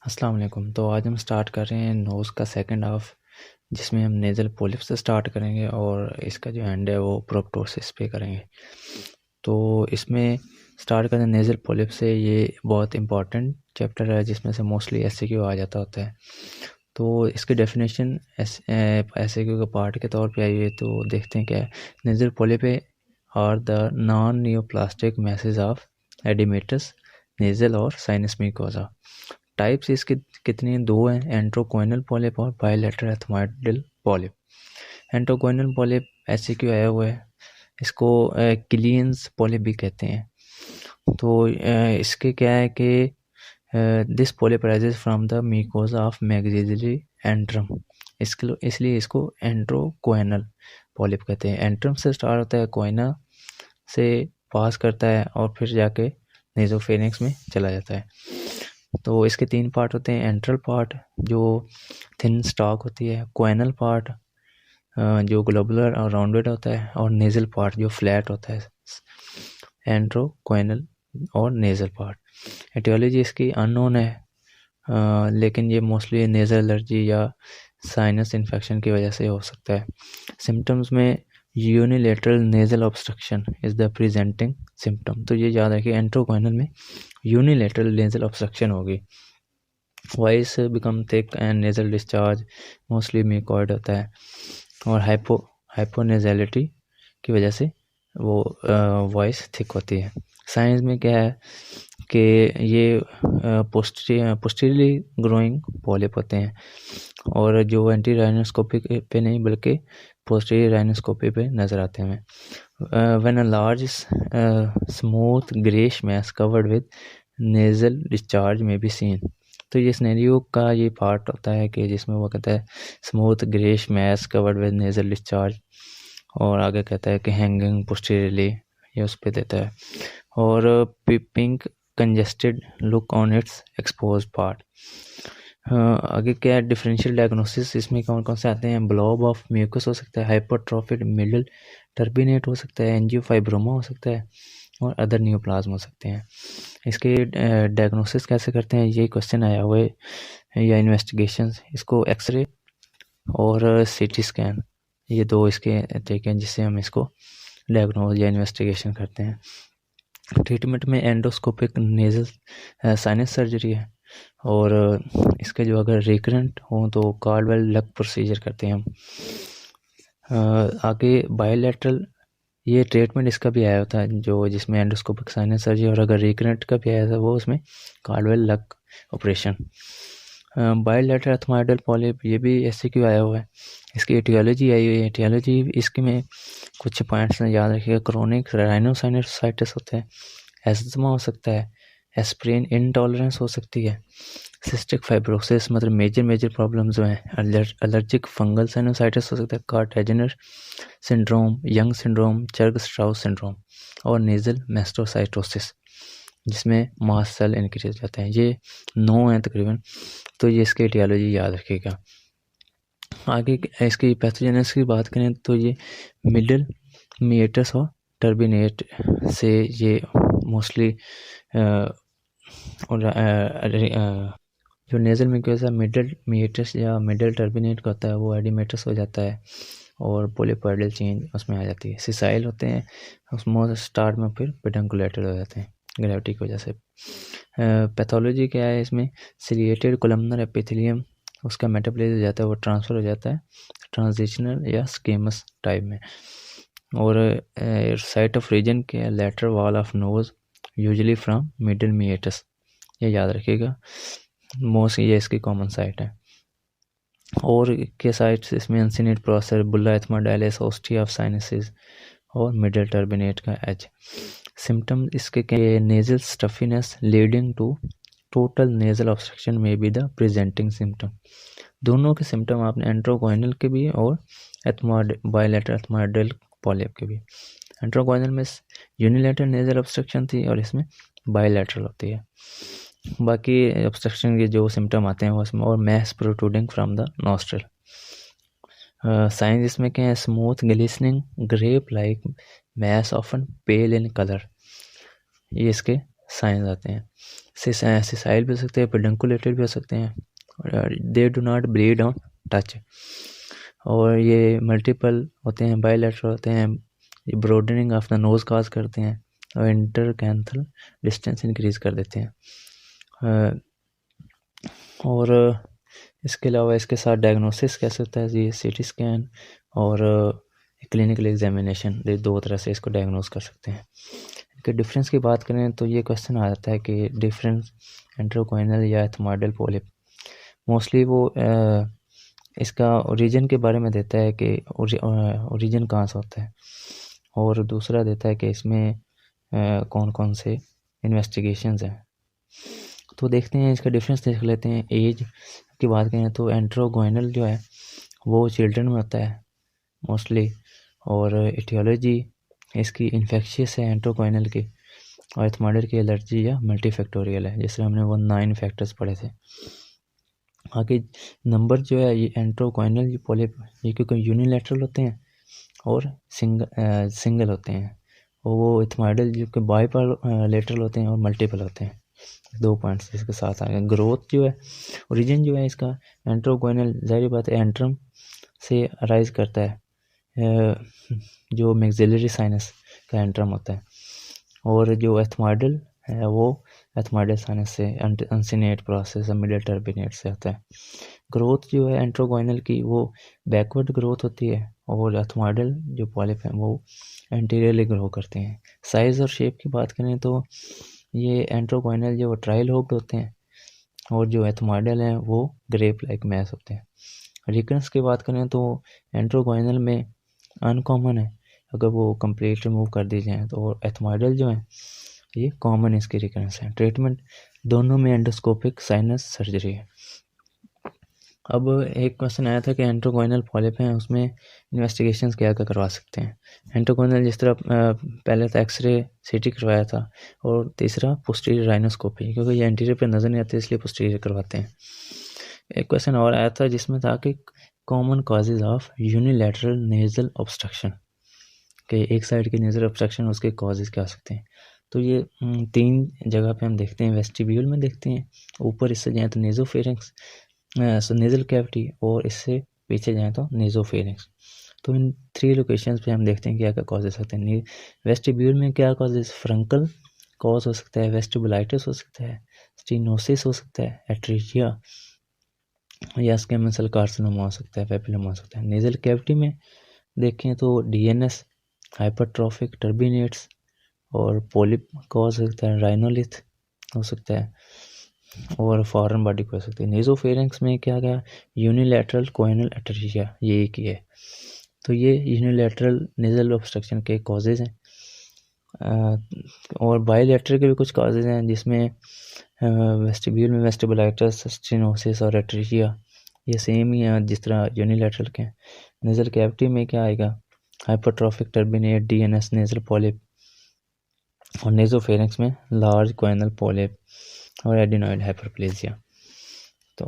अस्सलाम वालेकुम। तो आज हम स्टार्ट कर रहे हैं नोज़ का सेकंड हाफ, जिसमें हम नेज़ल पॉलिप से स्टार्ट करेंगे और इसका जो एंड है वो प्रोप्टोसिस पे करेंगे। तो इसमें स्टार्ट करें नेज़ल पॉलिप से। ये बहुत इंपॉर्टेंट चैप्टर है जिसमें से मोस्टली एससीक्यू आ जाता होता है। तो इसकी डेफिनेशन एससीक्यू के पार्ट के तौर पे आई है। तो देखते हैं क्या है। Nasal polyp are the non neoplastic masses of oedematous nasal और साइनस म्यूकोसा। टाइप्स इसके कितनी हैं? दो हैं, एंट्रोकोइनल पॉलिप और bilateral ethmoidal polyp. Antrochoanal polyp SCQ आया हुआ है, इसको किलियंस पॉलिप भी कहते हैं। तो इसके क्या है कि this polyp rises from the mucosa of maxillary antrum, इसलिए इसको एंट्रोकोइनल पॉलिप कहते हैं। एंट्रम से स्टार्ट होता है, कोइना से पास करता है और फिर जाके नेजोफेरिंक्स में चला जाता है। तो इसके तीन पार्ट होते हैं, एंट्रल पार्ट जो थिन स्टॉक होती है, कोइनल पार्ट जो ग्लोबुलर और राउंडेड होता है, और नेज़ल पार्ट जो फ्लैट होता है। एंट्रोकोइनल और नेज़ल पार्ट। एटियोलॉजी इसकी अननोन है, लेकिन ये मोस्टली नेज़ल एलर्जी या साइनस इन्फेक्शन की वजह से हो सकता है। सिम्टम्स में unilateral nasal obstruction is the presenting symptom. तो ये याद रखिए, एंट्रोकोइनल में यूनिलेटरल नेज़ल ऑब्स्ट्रक्शन होगी। Voice become thick and nasal discharge mostly mucoid होता है, और हाइपोनेज़ैलिटी की वजह से वो वॉइस थिक होती है। साइंस में क्या है कि ये पोस्टीरियरली ग्रोइंग पॉलिप होते हैं, और जो एंटी राइनोस्कोपी पे नहीं बल्कि पोस्टीरियर राइनोस्कोपी पे नज़र आते हैं। When a large smooth greyish mass covered with nasal discharge may be seen. तो ये सिनेरियो का ये पार्ट होता है कि जिसमें वो कहता है smooth greyish mass covered with nasal discharge, और आगे कहता है कि हैंगिंग पोस्टीरियरली, ये उस पर देता है। और pink congested look on it's expose part. आगे क्या है, डिफरेंशियल डायग्नोसिस इसमें कौन कौन से आते हैं? ब्लॉब ऑफ म्यूकस हो सकता है, हाइपरट्रोफिड मिडल टर्बिनेट हो सकता है, एंजियोफाइब्रोमा हो सकता है, और अदर न्यूप्लाज्म हो सकते हैं। इसके डायग्नोसिस कैसे करते हैं, ये क्वेश्चन आया हुआ है, या इन्वेस्टिगेशन। इसको एक्सरे और सीटी स्कैन, ये दो इसके तरीके हैं जिससे हम इसको डायग्नोज या इन्वेस्टिगेशन करते हैं। ट्रीटमेंट में एंडोस्कोपिक नेज़ल साइनस सर्जरी है, और इसके जो अगर रिकरेंट हो तो कार्डवेल लग प्रोसीजर करते हैं हम। आगे बायलैटरल, ये ट्रीटमेंट इसका भी आया होता है जो जिसमें एंडोस्कोपिक साइनस सर्जरी, और अगर रिकरेंट का भी आया था वो उसमें कार्डवेल लग ऑपरेशन। बायलैटरल एथमोइडल पॉलिप, ये भी एससीक्यू आया हुआ है, इसकी एटियोलॉजी आई हुई है। एटियोलॉजी इसके में कुछ पॉइंट्स याद रखिएगा। क्रोनिक राइनोसाइनोसाइटिस होता है, एस्थमा हो सकता है, एस्प्रिन इनटॉलरेंस हो सकती है, सिस्टिक फाइब्रोसिस, मतलब मेजर प्रॉब्लम्स जो हैं, एलर्जिक फंगल साइनोसाइटिस हो सकता है, Kartagener syndrome, Young syndrome, Churg Strauss syndrome, और नेजल मैस्टोसाइटोसिस जिसमें मास्ट सेल इंक्रीज जाते हैं। ये 9 हैं तकरीबन, तो ये इसकी एटियोलॉजी याद रखिएगा। आगे इसकी पैथोजेनेसिस की बात करें तो ये मिडल मिएटस और टर्बिनेट से ये मोस्टली जो नेज़ल म्यूकोसा मिडल मिएटस या मिडल टर्बिनेट का होता है वो एडिमेटस हो जाता है, और पोलिपोइडल चेंज उसमें आ जाती है। सिसाइल होते हैं उसमें स्टार्ट में, फिर पेडंकुलेटेड हो जाते हैं ग्रेविटी की वजह से। पैथोलॉजी क्या है इसमें? सिलिएटेड कोलमनर एपिथेलियम, उसका मेटाबॉलिज्म हो जाता है, वो ट्रांसफ़र हो जाता है ट्रांजिशनल या स्केमस टाइप में। और साइट ऑफ रीजन के lateral wall of nose usually from middle meatus, ये याद रखिएगा, मोस्ट ये इसकी कॉमन साइट है। और के साइट्स इसमें uncinate process, bulla ethmoidalis, ostia of sinuses, और मिडल टर्बिनेट का एच। सिम्टम इसके के nasal stuffiness leading to total nasal obstruction may be the presenting symptom. दोनों के सिम्टम आपने एंट्रोकोइनल के भी और बायलैटरल एथमोइडल पॉलिप के भी। एंट्रोकोइनल में यूनिलैटरल नेजल ऑब्स्ट्रक्शन थी और इसमें बायलैटरल होती है। बाकी ऑब्स्ट्रक्शन के जो सिम्टम आते हैं वो उसमें, और mass protruding from the nostril. Signs इसमें क्या है? Smooth glistening grape like mass often pale in colour, ये इसके साइंस आते हैं। सिसाइल भी हो सकते हैं, पेडंकुलेटेड भी हो सकते हैं, और they do not breed on touch, और ये मल्टीपल होते हैं, बायलैटरल होते हैं, ये ब्रोडनिंग ऑफ द नोज काज करते हैं, और इंटरकैंथल डिस्टेंस इंक्रीज कर देते हैं। और इसके अलावा इसके साथ डायग्नोसिस कैसे होता है, ये सीटी स्कैन और क्लिनिकल एग्जामिनेशन, ये दो तरह से इसको डायग्नोस कर सकते हैं। इनके डिफरेंस की बात करें तो ये क्वेश्चन आ जाता है कि डिफरेंस एंट्रोक्वाइनल या एथमॉइडल पॉलिप, मोस्टली वो इसका ओरिजिन के बारे में देता है कि ओरिजिन कहाँ से होता है, और दूसरा देता है कि इसमें कौन कौन से इन्वेस्टिगेशंस हैं। तो देखते हैं इसका डिफरेंस देख लेते हैं। एज की बात करें तो एंट्रोगोइनल जो है वो चिल्ड्रन में होता है मोस्टली, और एटियोलॉजी इसकी इन्फेक्शियस है एंट्रोगोइनल की, और एथमॉइडल की एलर्जी या मल्टीफैक्टोरियल है, जैसे हमने वो 9 फैक्टर्स पढ़े थे। आगे नंबर जो है ये एंट्रोगोइनल पॉलिप ये क्योंकि यूनिलैटरल होते हैं और सिंगल होते हैं, और वो एथमॉइडल जो कि बाइलेटरल होते हैं और मल्टीपल होते हैं। 2 पॉइंट्स इसके साथ आ गए। ग्रोथ जो है ओरिजिन जो है इसका एंट्रोगोइनल, जाहिर बात है एंट्रम से अराइज करता है, जो मैक्सिलरी साइनस का एंट्रम होता है, और जो एथमॉइडल है वो एथमॉइडल साइनस से अनसिनेट प्रोसेस मिडिल टर्बिनेट से होता है। ग्रोथ जो है एंट्रोगोइनल की वो बैकवर्ड ग्रोथ होती है, और एथमॉइडल जो पॉलिप हैं वो एंटीरियरली ग्रो करते हैं। साइज़ और शेप की बात करें तो ये एंट्रोगोइनल जो ट्रायल होप्ड होते हैं, और जो एथमॉइडल हैं वो ग्रेप लाइक मैस होते हैं। रिकरेंस की बात करें तो एंट्रोगोइनल में अनकॉमन है अगर वो कंप्लीट रिमूव कर दी जाए तो, और एथमॉइडल जो है ये कॉमन इसकी रिकरेंस है। ट्रीटमेंट दोनों में एंडोस्कोपिक साइनस सर्जरी है। अब एक क्वेश्चन आया था कि एंट्रोगोइनल पॉलिप हैं उसमें इन्वेस्टिगेशंस क्या क्या करवा सकते हैं। एंट्रोगोइनल जिस तरह पहले तो एक्सरे सीटी करवाया था, और तीसरा पोस्टीरियर राइनोस्कोपी, क्योंकि ये एंटीरियर पे नज़र नहीं आती इसलिए पोस्टीरियर करवाते हैं। एक क्वेश्चन और आया था जिसमें था कि common causes of unilateral nasal obstruction, कि एक साइड की नेजल ऑब्स्ट्रक्शन उसके कॉजेज क्या हो सकते हैं। तो ये 3 जगह पे हम देखते हैं। वेस्टिब्यूल में देखते हैं, ऊपर इससे जाए तो नेजोफेरिंक्स नेजल कैविटी, और इससे पीछे जाएँ तो नेजोफेरिंक्स। तो इन 3 लोकेशंस पे हम देखते हैं क्या क्या कॉजेज होते हैं। वेस्टिब्यूल में क्या कॉजेज, फ्रंकल कॉज हो सकता है, वेस्टिबुलाइटिस हो सकता है, स्टीनोसिस हो सकता है, एट्रीजिया या स्क्वैमस सेल कार्सिनोमा हो सकता है, पेपिलोमा हो सकता है। नेजल कैविटी में देखें तो डीएनएस, हाइपरट्रॉफिक टर्बिनेट्स और पॉलिप कॉज हो सकता है, राइनोलिथ हो सकता है, और फॉरेन बॉडी को हो सकती है। नेजोफेरिंक्स में क्या गया, यूनिलैटरल कोएनल एट्रीजिया, ये एक ही है। तो ये यूनिलैटरल नेजल ऑब्स्ट्रक्शन के कॉजेज हैं। और बायलैटरल के भी कुछ कॉजेज हैं, जिसमें वेस्टिब्यूल में वेस्टिबुलाइटिस, स्टेनोसिस और एट्रीजिया ये सेम ही है जिस तरह यूनिलैटरल के। नेजल कैविटी में क्या आएगा, hypertrophic turbinate, DNS, nasal polyp, और नेजोफेरिंक्स में लार्ज कोएनल पॉलिप और एडिनॉइड हाइपरप्लेजिया। तो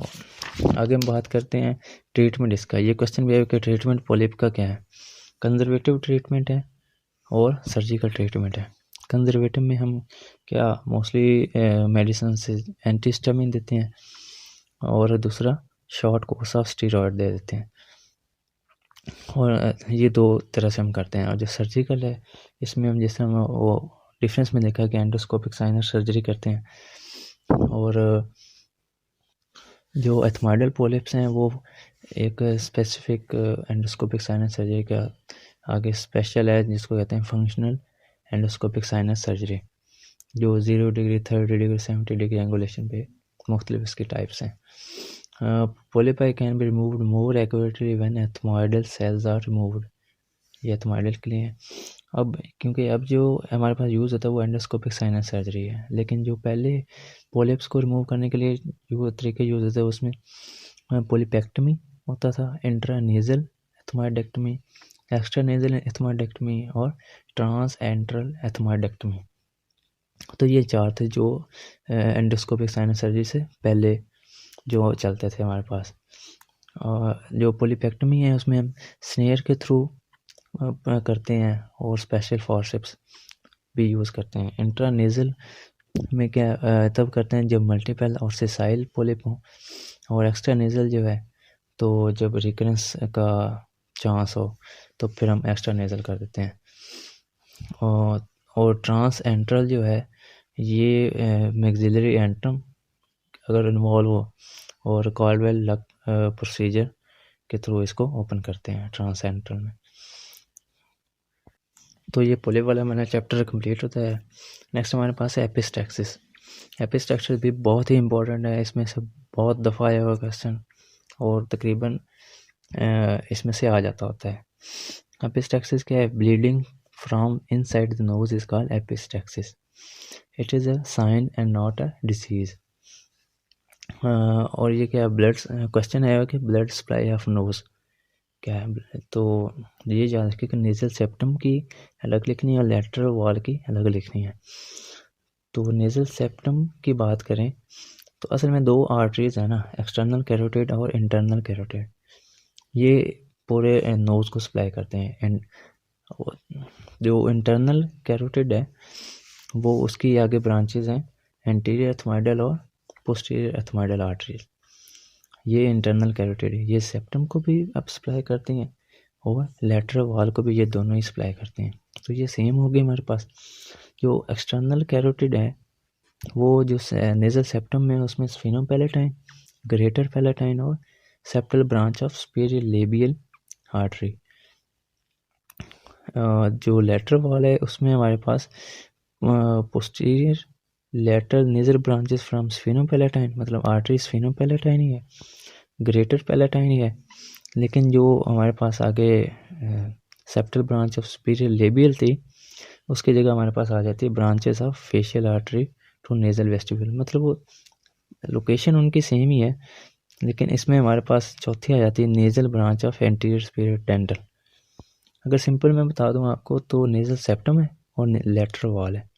आगे हम बात करते हैं ट्रीटमेंट इसका। ये क्वेश्चन भी है कि ट्रीटमेंट पॉलिप का क्या है। कंजर्वेटिव ट्रीटमेंट है और सर्जिकल ट्रीटमेंट है। कंजर्वेटिव में हम क्या मोस्टली मेडिसिन से एंटीहिस्टामिन देते हैं, और दूसरा शॉर्ट कोर्स ऑफ स्टीरॉयड दे देते हैं, और ये 2 तरह से हम करते हैं। और जो सर्जिकल है इसमें हम जैसे हम वो डिफरेंस में देखा कि एंडोस्कोपिक साइनस सर्जरी करते हैं, और जो एथमॉइडल पॉलिप्स हैं वो एक स्पेसिफिक एंडोस्कोपिक साइनस सर्जरी का आगे स्पेशल है, जिसको कहते हैं फंक्शनल एंडोस्कोपिक साइनस सर्जरी, जो 0 डिग्री, 30 डिग्री, 70 डिग्री एंगुलेशन पे मुख्तलिफ इसकी टाइप्स हैं। Polypi can be removed more accurately when ethmoidal cells are removed, ये एथमॉइडल के लिए है। अब क्योंकि अब जो हमारे पास यूज़ होता है वो एंडोस्कोपिक साइनस सर्जरी है, लेकिन जो पहले पोलिप्स को रिमूव करने के लिए जो तरीके यूज़ होते हैं उसमें पोलिपेक्टमी होता था, इंट्रानेजल एथमॉइडेक्टमी, एक्स्ट्रानेजल एथमॉइडेक्टमी और ट्रांस एंट्रल एथमॉइडेक्टमी। तो ये 4 थे जो एंडोस्कोपिक साइनस सर्जरी से पहले जो चलते थे हमारे पास। और जो पोलिपेक्टमी है उसमें हम स्नेयर के थ्रू करते हैं और स्पेशल फॉरसेप्स भी यूज़ करते हैं। इंट्रानेजल में क्या तब करते हैं जब मल्टीपल और सेसाइल पोलिप हों, और एक्स्ट्रा नेज़ल जो है तो जब रिकरेंस का चांस हो तो फिर हम एक्स्ट्रा नेज़ल कर देते हैं। और ट्रांस एंट्रल जो है ये मैक्सिलरी एंट्रम अगर इन्वॉल्व हो और कॉल्डवेल लक प्रोसीजर के थ्रू इसको ओपन करते हैं ट्रांस एंट्रल में। तो ये पोलिप वाला हमारा चैप्टर कंप्लीट होता है। नेक्स्ट हमारे पास है एपिस्टैक्सिस। एपिस्टैक्सिस भी बहुत ही इंपॉर्टेंट है, इसमें से बहुत दफ़ा आया हुआ क्वेश्चन और तकरीबन इसमें से आ जाता होता है। एपिस्टैक्सिस क्या है? Bleeding from inside the nose is called epistaxis. It is a sign and not a disease. और ये क्या है? ब्लड क्वेश्चन है कि ब्लड सप्लाई ऑफ नोज क्या है, तो ये याद रखिए कि नेजल सेप्टम की अलग लिखनी है और लेटरल वॉल की अलग लिखनी है। तो नेजल सेप्टम की बात करें तो असल में दो आर्टरीज है ना, एक्सटर्नल कैरोटिड और इंटरनल कैरोटिड। ये पूरे नोज को सप्लाई करते हैं। एंड जो इंटरनल कैरोटिड है वो उसकी आगे ब्रांचेज हैं एंटीरियर एथमोइडल और पोस्टीरियर एथमोइडल आर्टरीज। ये इंटरनल कैरोटिड है, ये सेप्टम को भी अब सप्लाई करती हैं और लेटरल वॉल को भी, ये दोनों ही सप्लाई करते हैं। तो ये सेम हो गई हमारे पास। जो एक्सटर्नल कैरोटिड है वो जो नेजल सेप्टम में उसमें स्फीनोपैलेटाइन, ग्रेटर पैलेटाइन और septal branch of superior labial artery. जो लेटरल वॉल है उसमें हमारे पास posterior lateral nasal branches from sphenopalatine, मतलब आर्टरी स्फीनोपैलेटाइन ही है, ग्रेटर पैलेटाइन ही है, लेकिन जो हमारे पास आगे septal branch of superior labial थी उसकी जगह हमारे पास आ जाती है branches of facial artery to nasal vestibule. मतलब वो लोकेशन उनकी सेम ही है, लेकिन इसमें हमारे पास चौथी आ जाती है nasal branch of anterior superior dental. अगर सिंपल मैं बता दूं आपको तो नेजल सेप्टम है और लेटरल वॉल है।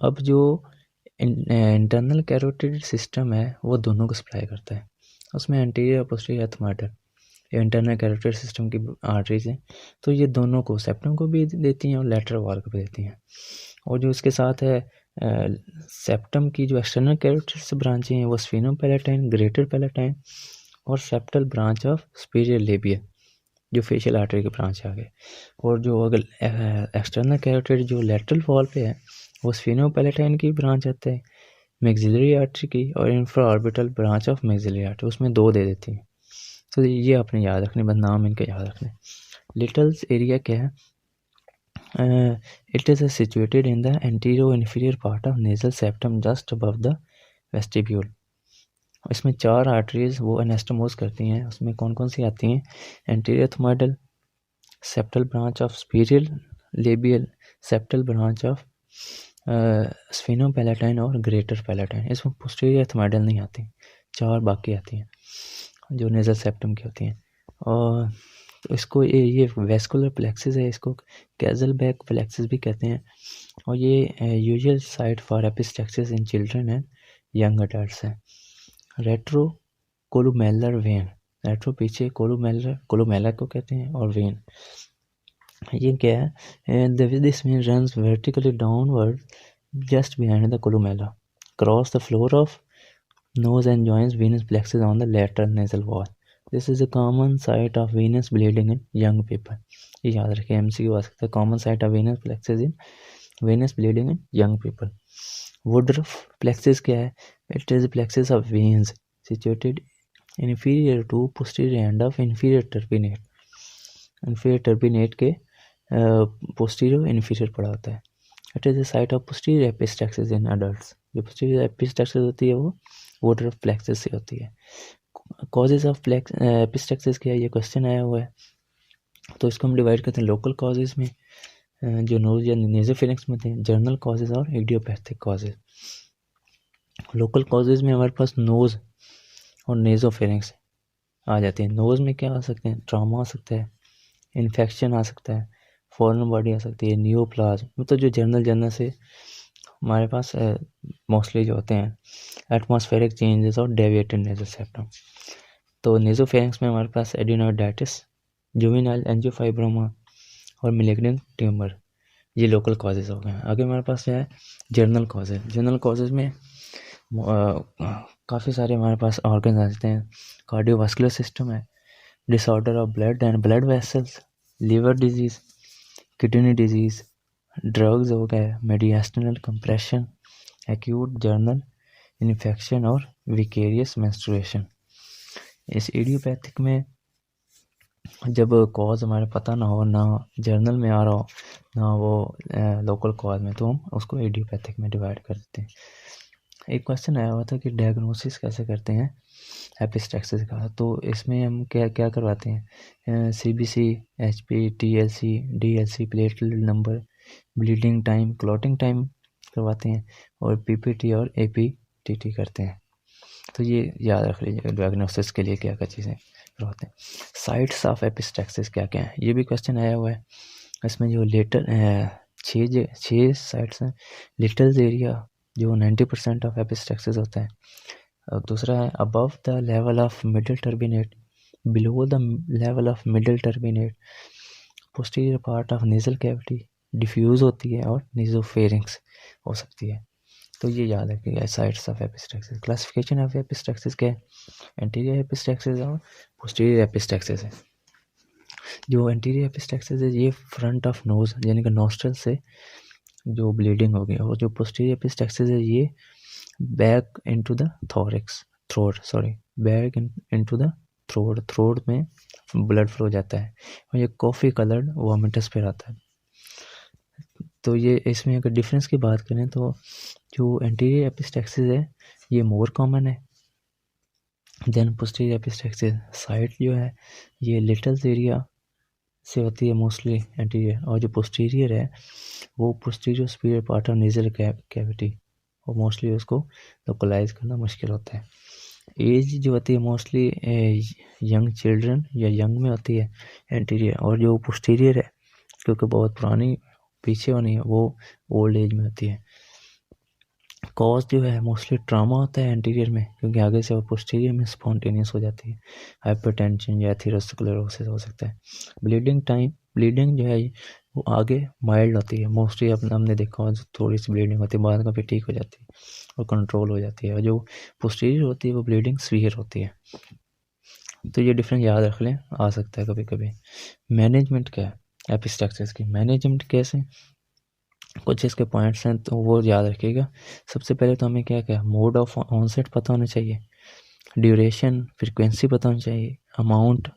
अब जो इंटरनल कैरोटिड सिस्टम है वो दोनों को सप्लाई करता है, उसमें एंटीरियर और posterior ethmoidal internal carotid system की आर्टरीज हैं, तो ये दोनों को, सेप्टम को भी देती हैं और लेटरल वॉल को भी देती हैं। और जो इसके साथ है सेप्टम की जो एक्सटर्नल कैरोटिड से ब्रांचें हैं वो स्फीनोपैलेटाइन, ग्रेटर पैलेटाइन और septal branch of superior labial जो फेशियल आर्टरी के ब्रांच आ गए। और जो अगर एक्सटर्नल कैरोटिड जो लेटरल वॉल पे है वो स्फीनोपैलेटाइन की ब्रांच आते हैं मैक्सिलरी आर्टरी की, और इंफ्राऑर्बिटल ब्रांच ऑफ मैक्सिलरी आर्टरी, उसमें दो दे देती हैं। तो ये आपने याद रखने, बस नाम इनके याद रखने। लिटल्स एरिया क्या है? It is situated in the anterior inferior part of nasal septum just above the vestibule. इसमें चार आर्टरीज वो एनास्टोमोस करती हैं, उसमें कौन कौन सी आती हैं? Anterior ethmoidal, septal branch of superior labial, septal branch of sphenopalatine और ग्रेटर पैलेटाइन। इसमें पोस्टीरियर एथमोइडल नहीं आती, चार बाकी आती हैं जो नेजल सेप्टम की होती हैं। और तो इसको ये वेस्कुलर प्लेक्सिस है, इसको कैजलबैक प्लेक्सिस भी कहते हैं, और ये usual site for epistaxis in children and young adults है। रेट्रो कोलुमेलर वेन, रेट्रो पीछे, कोलुमेलर को कहते हैं, और वेन ये क्या है? This when runs vertically downward just behind the columella, cross the floor of nose and joins venous plexus on the lateral nasal wall. This is a common site of venous bleeding in young people. ये याद रखिए, MCQ आ सकता है, common site of venous plexus in venous bleeding in young people. Woodruff plexus क्या है? It is a plexus of veins situated inferior to posterior end of inferior turbinate. Inferior turbinate के posterior inferior पड़ा होता है. It is a site of posterior epistaxis in adults. जो posterior epistaxis होती है वो वुडरुफ प्लेक्सिस से होती है। कॉजेज ऑफ एपिस्टैक्सिस क्या है? ये क्वेश्चन आया हुआ है, तो इसको हम डिवाइड करते हैं लोकल कॉजेज में जो नोज या नेजोफिनिक्स में थे, जर्नल कॉजेज और इडियोपैथिक कॉजेज। लोकल कॉजेज में हमारे पास नोज और नेजोफिनिक्स आ जाते हैं। नोज में क्या आ सकते हैं? ट्रॉमा आ सकता है, इन्फेक्शन आ सकता है, फॉरेन बॉडी आ सकती है, नियोप्लाज्म, मतलब जो जर्नल से हमारे पास मोस्टली जो होते हैं एटमॉस्फेरिक चेंजेस और डेविएटेड नेजल सेप्टम। तो नेजोफेरिंक्स में हमारे पास एडिनोइडाइटिस, जुवेनाइल एंजियोफाइब्रोमा और मैलिग्नेंट ट्यूमर। ये लोकल कॉजेज़ हो गए। आगे हमारे पास है जनरल कॉजेज़। जनरल कॉजेज़ में काफ़ी सारे हमारे पास ऑर्गन आते हैं। कार्डियोवास्कुलर सिस्टम है, disorder of blood and blood vessels, liver disease, kidney disease, drugs हो गए, मेडिएस्टिनल कंप्रेशन, एक्यूट जर्नल इन्फेक्शन और विकेरियस मेंस्ट्रुएशन। इस इडियोपैथिक में जब कॉज हमारे पता ना हो, ना जर्नल में आ रहा हो, ना वो लोकल कॉज में, तो हम उसको इडियोपैथिक में डिवाइड कर देते हैं। एक क्वेश्चन आया हुआ था कि डायग्नोसिस कैसे करते हैं एपिस्टैक्सिस का। तो इसमें हम क्या क्या करवाते हैं, CBC, HP, TLC, DLC, platelet number, bleeding time, clotting time करवाते हैं, और PPT और APTT करते हैं। तो ये याद रख लीजिए डायग्नोसिस के लिए क्या क्या चीज़ें करवाते हैं। साइट्स ऑफ एपिस्टैक्सिस क्या क्या है, ये भी क्वेश्चन आया हुआ है। इसमें जो लेटर 6 साइट्स हैं। लिटल एरिया जो 90% ऑफ एपिस्टैक्सिस होता है। और दूसरा है above the level of middle turbinate, below the level of middle turbinate, posterior part of nasal cavity, diffuse होती है और निजोफेरिंक्स हो सकती है। तो ये याद रखिएगा sites of epistaxis. Classification of epistaxis क्या है, एंटीरियर एपिस्टैक्सिस और पोस्टीरियर एपिस्टैक्सिस है। जो एंटीरियर एपिस्टैक्सिस है ये फ्रंट ऑफ नोज यानी कि नॉस्ट्रल से जो ब्लीडिंग होगी, और जो पोस्टीरियर एपिस्टैक्सिस है ये back into the back into the throat में ब्लड फ्लो जाता है, और ये कॉफ़ी कलर्ड वोमिटस पे आता है। तो ये इसमें अगर डिफरेंस की बात करें तो जो एंटीरियर एपिस्टैक्सिस है ये मोर कॉमन है देन पोस्टीरियर एपिस्टैक्सिस। साइट जो है ये लिटल एरिया से होती है मोस्टली एंटीरियर, और जो पोस्टीरियर है वो posterior superior part of nasal cavity, और मोस्टली उसको लोकलाइज करना मुश्किल होता है। एज जो होती है मोस्टली यंग चिल्ड्रन या यंग में होती है एंटीरियर, और जो पोस्टीरियर है क्योंकि बहुत पुरानी पीछे होनी है वो ओल्ड एज में होती है। कॉज जो है मोस्टली ट्रामा होता है एंटीरियर में, क्योंकि आगे से वो पोस्टीरियर में स्पॉन्टेनियस हो जाती है। हाइपरटेंशन या एथेरोस्क्लेरोसिस हो सकता है। ब्लीडिंग जो है वो आगे माइल्ड होती है मोस्टली, हमने देखा हो थोड़ी सी ब्लीडिंग होती है, बाद में फिर ठीक हो जाती है और कंट्रोल हो जाती है, और जो पोस्टीरियर होती है वो ब्लीडिंग सीवियर होती है। तो ये डिफरेंस याद रख लें, आ सकता है कभी कभी। मैनेजमेंट क्या है एपिस्टैक्सिस की, मैनेजमेंट कैसे, कुछ इसके पॉइंट्स हैं तो वो याद रखिएगा। सबसे पहले तो हमें क्या क्या मोड ऑफ ऑनसेट पता होना चाहिए, ड्यूरेशन फ्रीक्वेंसी पता होनी चाहिए, अमाउंट,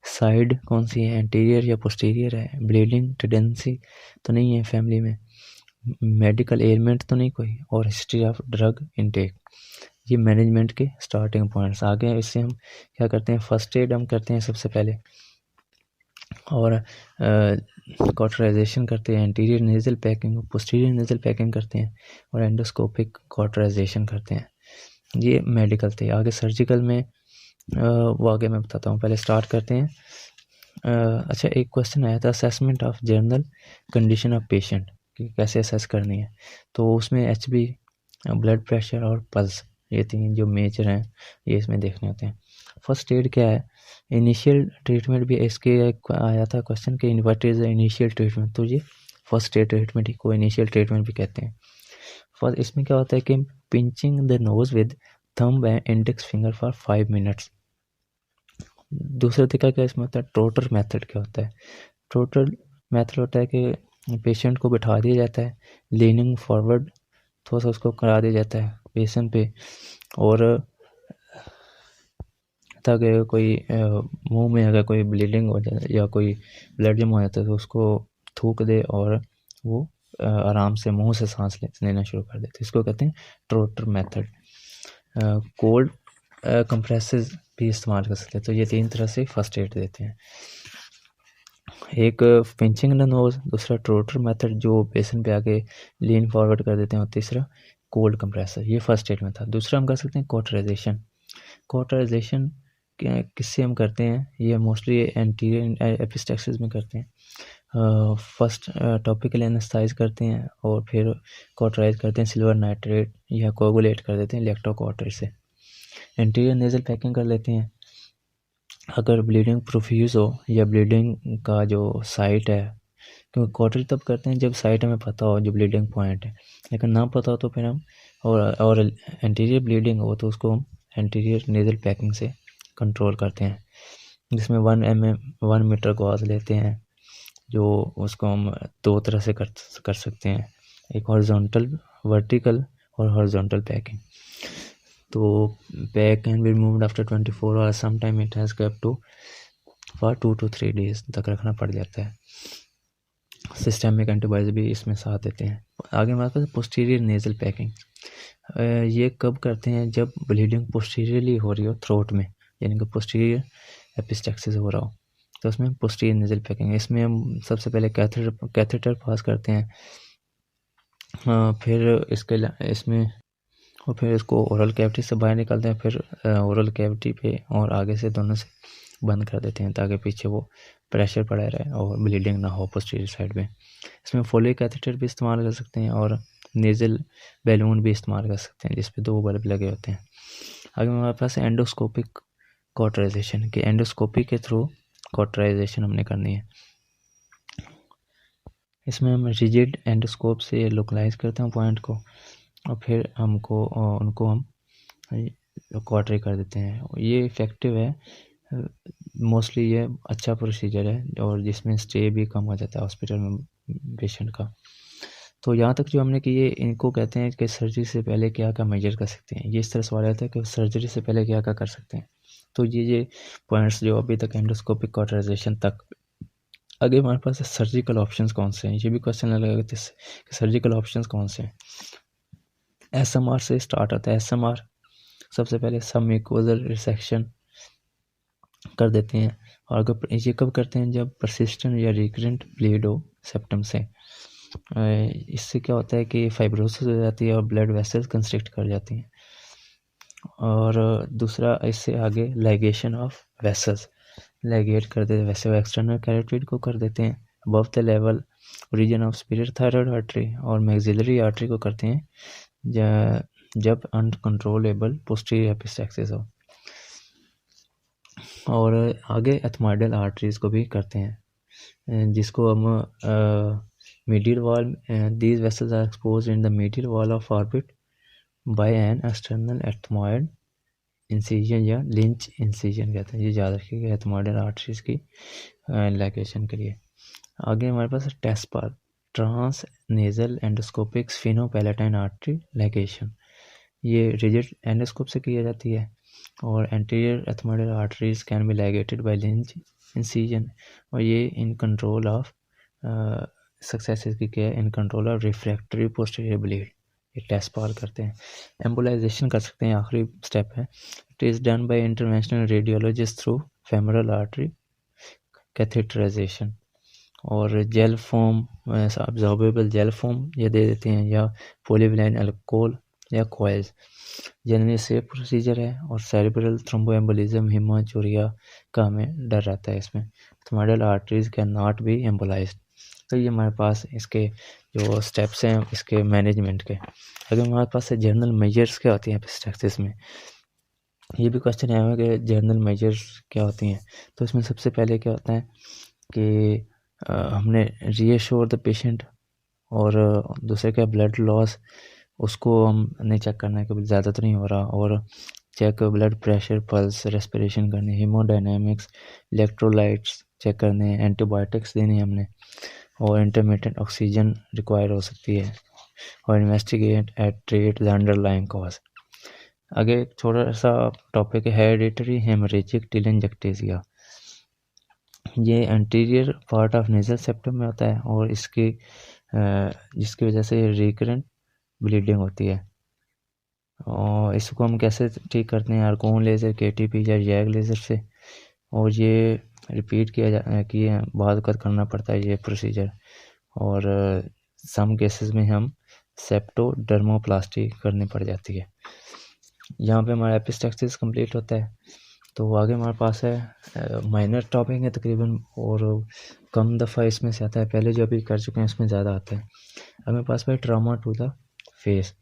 साइड कौन सी है एंटीरियर या पोस्टीरियर है, ब्लीडिंग टेंडेंसी तो नहीं है फैमिली में, मेडिकल एलिमेंट तो नहीं कोई, और हिस्ट्री ऑफ ड्रग इनटेक। ये मैनेजमेंट के स्टार्टिंग पॉइंट्स। आगे इससे हम क्या करते हैं, फर्स्ट एड हम करते हैं सबसे पहले, और कॉटराइजेशन करते हैं, anterior nasal packing, posterior nasal packing करते हैं, और एंडोस्कोपिक कॉटराइजेशन करते हैं। ये मेडिकल थे। आगे सर्जिकल में वो आगे मैं बताता हूँ, पहले स्टार्ट करते हैं। अच्छा, एक क्वेश्चन आया था assessment of general condition of patient कि कैसे असेस करनी है, तो उसमें HB, ब्लड प्रेशर और पल्स, ये तीन जो मेजर हैं ये इसमें देखने होते हैं। फर्स्ट एड क्या है, इनिशियल ट्रीटमेंट भी इसके आया था क्वेश्चन कि व्हाट इज इनिशियल ट्रीटमेंट, तो ये फर्स्ट एड ट्रीटमेंट ही को इनिशियल ट्रीटमेंट भी कहते हैं। फर्स्ट इसमें क्या होता है कि pinching the nose with thumb and index finger for 5 minutes. दूसरा तरीका क्या इसमें होता है, ट्रोटर मेथड क्या होता है, ट्रोटर मेथड होता है कि पेशेंट को बिठा दिया जाता है, लीनिंग फॉरवर्ड थोड़ा सा उसको करा दिया जाता है पेशेंट पे, और ताकि कोई मुंह में अगर कोई ब्लीडिंग हो जाए या कोई ब्लड जमा हो जाता है तो उसको थूक दे और वो आराम से मुंह से सांस लेना शुरू कर देते, इसको कहते हैं ट्रोटर मेथड। कोल्ड कंप्रेसेस भी इस्तेमाल कर सकते हैं। तो ये तीन तरह से फर्स्ट एड देते हैं, एक पिंचिंग द नोज, दूसरा ट्रोटर मेथड जो पेशेंट पे आके लीन फॉरवर्ड कर देते हैं, और तीसरा कोल्ड कंप्रेसर, ये फर्स्ट एड में था। दूसरा हम कर सकते हैं कॉटराइजेशन। कॉटराइजेशन किससे हम करते हैं, ये मोस्टली एंटीरियर एपिस्टैक्सिस में करते हैं। फर्स्ट टॉपिकल एनेस्थाइज करते हैं और फिर कॉटराइज करते हैं सिल्वर नाइट्रेट या कोगुलेट कर देते हैं इलेक्ट्रोकॉटर से। एंटीरियर नेजल पैकिंग कर लेते हैं। अगर ब्लीडिंग प्रोफ्यूज हो या ब्लीडिंग का जो साइट है क्योंकि कॉटरी तब करते हैं जब साइट हमें पता हो जो ब्लीडिंग पॉइंट है, लेकिन ना पता हो तो फिर हम और एंटीरियर ब्लीडिंग हो तो उसको हम एंटीरियर नेज़ल पैकिंग से कंट्रोल करते हैं, जिसमें 1 मीटर गॉज लेते हैं, जो उसको हम 2 तरह से कर सकते हैं, एक हॉरिजॉन्टल, वर्टिकल और हॉरिजॉन्टल पैकिंग। तो pack can be removed after 24 hours, some time it has kept to for 2 to 3 days तक रखना पड़ जाता है। सिस्टमिक एंटीबायोटिक्स भी इसमें साथ देते हैं। आगे हमारे पास पोस्टीरियर नेज़ल पैकिंग, ये कब करते हैं जब ब्लीडिंग पोस्टीरियरली हो रही हो थ्रोट में, यानी कि पोस्टीरियर एपिस्टैक्सिस हो रहा हो, तो उसमें पोस्टीरियर नेज़ल पैकिंग। इसमें हम सबसे पहले कैथेटर पास करते हैं, फिर इसमें और फिर इसको ओरल कैविटी से बाहर निकालते हैं, फिर ओरल कैविटी पे और आगे से दोनों से बंद कर देते हैं ताकि पीछे वो प्रेशर पड़ा रहे और ब्लीडिंग ना हो पोस्टीरियर साइड में। इसमें फोलिक कैथेटर भी इस्तेमाल कर सकते हैं और नेज़ल बैलून भी इस्तेमाल कर सकते हैं, जिस पे 2 बल्ब लगे होते हैं। आगे हमारे पास एंडोस्कोपिक कॉटराइजेशन, कि एंडोस्कोपी के थ्रू कॉटराइजेशन हमने करनी है। इसमें हम रिजिड एंडोस्कोप से लोकलाइज करते हैं पॉइंट को और फिर उनको हम क्वार्टरी कर देते हैं। ये इफ़ेक्टिव है, मोस्टली ये अच्छा प्रोसीजर है और जिसमें स्टे भी कम हो जाता है हॉस्पिटल में पेशेंट का। तो यहाँ तक जो हमने किए, इनको कहते हैं कि सर्जरी से पहले क्या क्या मेजर कर सकते हैं। ये इस तरह सवाल आता है कि सर्जरी से पहले क्या क्या कर सकते हैं। तो ये पॉइंट्स जो अभी तक एंडोस्कोपिक कॉटराइजेशन तक। आगे हमारे पास सर्जिकल ऑप्शंस कौन से हैं, ये भी क्वेश्चन लगेगा कि सर्जिकल ऑप्शंस कौन से हैं। SMR से स्टार्ट होता है। SMR सबसे पहले सबम्यूकोजल रिसेक्शन कर देते हैं, और अगर ये कब करते हैं जब परसिस्टेंट या रिकरेंट ब्लीड हो सेप्टम से। इससे क्या होता है कि फाइब्रोसिस हो जाती है और ब्लड वेसल्स कंस्ट्रिक्ट कर जाती हैं। और दूसरा, इससे आगे लाइगेशन ऑफ वेसल्स, लाइगेट कर देते हैं, वैसे एक्सटर्नल कैरोटिड को कर देते हैं above the level region of superior thyroid artery और मैक्सिलरी आर्टरी को करते हैं जब अनकंट्रोलेबल पोस्टीरियर एपिस्टैक्सिस हो। और आगे एथमॉइडल आर्टरीज को भी करते हैं, जिसको हम medial wall, these vessels are exposed in the medial wall of orbit by an external ethmoid incision या लिंच इंसिजन कहते हैं। ये याद रखिएगा एथमॉइडल आर्टरीज की लाइगेशन के लिए। आगे हमारे पास TESPAL, trans nasal endoscopic sphenopalatine artery ligation, ये रिजिड एंडोस्कोप से की जाती है। और anterior ethmoidal arteries can be ligated by Lynch incision, और ये इन कंट्रोल ऑफ सक्सेस इसकी क्या है, in control of refractory posterior bleed. ये टेस्ट पार करते हैं। एम्बोलाइजेशन कर सकते हैं, आखिरी स्टेप है। It is done by interventional radiologist through femoral artery catheterization. और gel form, absorbable jail form ये दे देते हैं, या पॉलीविनाइल अल्कोहल या कॉइल्स। जनरली सेफ प्रोसीजर है और सेरिब्रल थ्रोम्बोएम्बोलिज्म हेमाचूरिया का हमें डर रहता है इसमें। Ethmoidal arteries can not be embolized. तो ये हमारे पास इसके जो स्टेप्स हैं इसके मैनेजमेंट के। अगर हमारे पास जनरल मेजर्स क्या होती हैं एपिस्टैक्सिस में, ये भी क्वेश्चन आया हुआ कि जनरल मेजर्स क्या होती हैं। तो इसमें सबसे पहले क्या होता है कि हमने रीएश्योर द पेशेंट, और दूसरे क्या ब्लड लॉस, उसको हमने चेक करना है कि ज़्यादा तो नहीं हो रहा, और check blood pressure, pulse, respiration करनी, हीमोडायनामिक्स, इलेक्ट्रोलाइट्स चेक करने, एंटीबायोटिक्स देने हमने, और इंटरमिटेंट ऑक्सीजन रिक्वायर हो सकती है, और investigate at treat the underlying cause. आगे एक छोटा सा टॉपिक है हेरिडिटरी हेमरेजिक टेलेंजेक्टेसिया। ये anterior part of nasal septum में होता है और जिसकी वजह से रिकरेंट ब्लीडिंग होती है। और इसको हम कैसे ठीक करते हैं, आर्गोन लेज़र, KTP या जैग लेज़र से। और ये रिपीट किए बाद वक़्त करना पड़ता है ये प्रोसीजर। और सम केसेस में हम सेप्टोडर्मोप्लास्टी करनी पड़ जाती है। यहाँ पे हमारा एपिस्टैक्सिस कंप्लीट होता है। तो आगे हमारे पास है माइनर टॉपिक है तकरीबन, और कम दफ़ा इसमें से आता है, पहले जो अभी कर चुके हैं इसमें ज़्यादा आता है। हमारे पास भाई ट्रॉमा टू द फेस,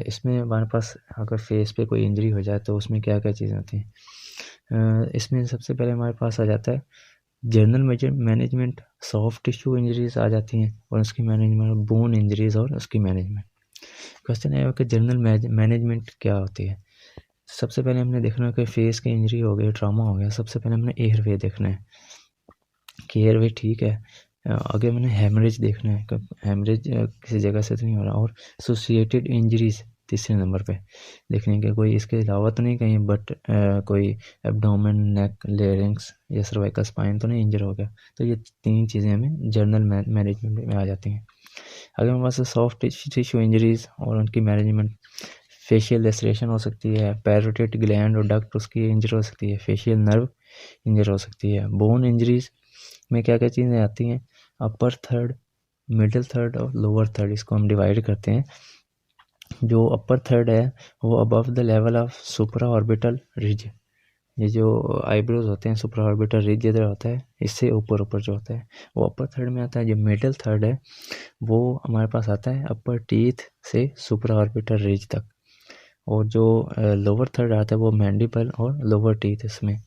इसमें हमारे पास अगर फेस पे कोई इंजरी हो जाए तो उसमें क्या क्या चीज़ें होती हैं। इसमें सबसे पहले हमारे पास आ जाता है general management soft tissue injuries आ जाती हैं और उसकी मैनेजमेंट, बोन इंजरीज और उसकी मैनेजमेंट। क्वेश्चन है कि जनरल मैनेजमेंट क्या होती है। सबसे पहले हमने देखना है कि फेस की इंजरी हो गई, ट्रॉमा हो गया, सबसे पहले हमने एयरवे देखना है कि एयरवे ठीक है। आगे मैंने हेमरेज देखना है कि हेमरेज किसी जगह से तो नहीं हो रहा, और एसोसिएटेड इंजरीज तीसरे नंबर पे देखने के कोई इसके अलावा तो नहीं कहीं, बट कोई एब्डोमेन, नेक, लेरिंग्स या सर्वाइकल स्पाइन तो नहीं इंजर हो गया। तो ये 3 चीज़ें हमें जनरल मैनेजमेंट में आ जाती हैं। अगर हमारे पास सॉफ्ट टिश्यू इंजरीज और उनकी मैनेजमेंट, फेशियल लेसरेशन हो सकती है, पैरोटिड ग्लैंड और डक्ट उसकी इंजर हो सकती है, फेशियल नर्व इंजर हो सकती है। बोन इंजरीज में क्या क्या चीज़ें आती हैं, अपर थर्ड, मिडिल थर्ड और लोअर थर्ड, इसको हम डिवाइड करते हैं। जो अपर थर्ड है वो above the level of supra orbital ridge, ये जो आईब्रोज होते हैं सुप्रा ऑर्बिटल रिज इधर होता है, इससे ऊपर ऊपर जो होता है वो अपर थर्ड में आता है। जो मिडिल थर्ड है वो हमारे पास आता है अपर टीथ से सुप्रा ऑर्बिटल रिज तक, और जो लोअर थर्ड आता है वो मैंडिबल और लोअर टीथ इसमें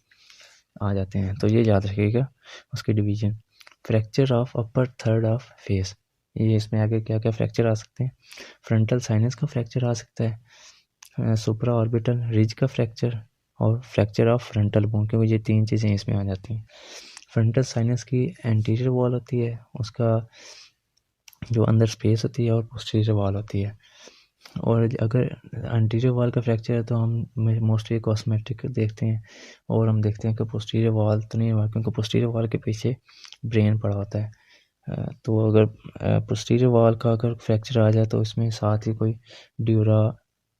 आ जाते हैं। तो ये याद रखिएगा उसकी division. Fracture of upper third of face, ये इसमें आगे क्या क्या फ्रैक्चर आ सकते हैं, फ्रंटल साइनस का फ्रैक्चर आ सकता है, सुप्रा ऑर्बिटल रिज का फ्रैक्चर और फ्रैक्चर ऑफ फ्रंटल बोन, क्योंकि ये 3 चीज़ें इसमें आ जाती हैं। फ्रंटल साइनस की एंटीरियर वॉल होती है, उसका जो अंदर स्पेस होती है, और पोस्टीरियर वॉल होती है। और अगर एंटीरियर वॉल का फ्रैक्चर है तो हम मोस्टली कॉस्मेटिक देखते हैं, और हम देखते हैं कि पोस्टीरियर वॉल तो नहीं हुआ, क्योंकि पोस्टीरियर वॉल के पीछे ब्रेन पड़ा होता है। तो अगर पोस्टीरियर वॉल का अगर फ्रैक्चर आ जाए तो इसमें साथ ही कोई ड्यूरा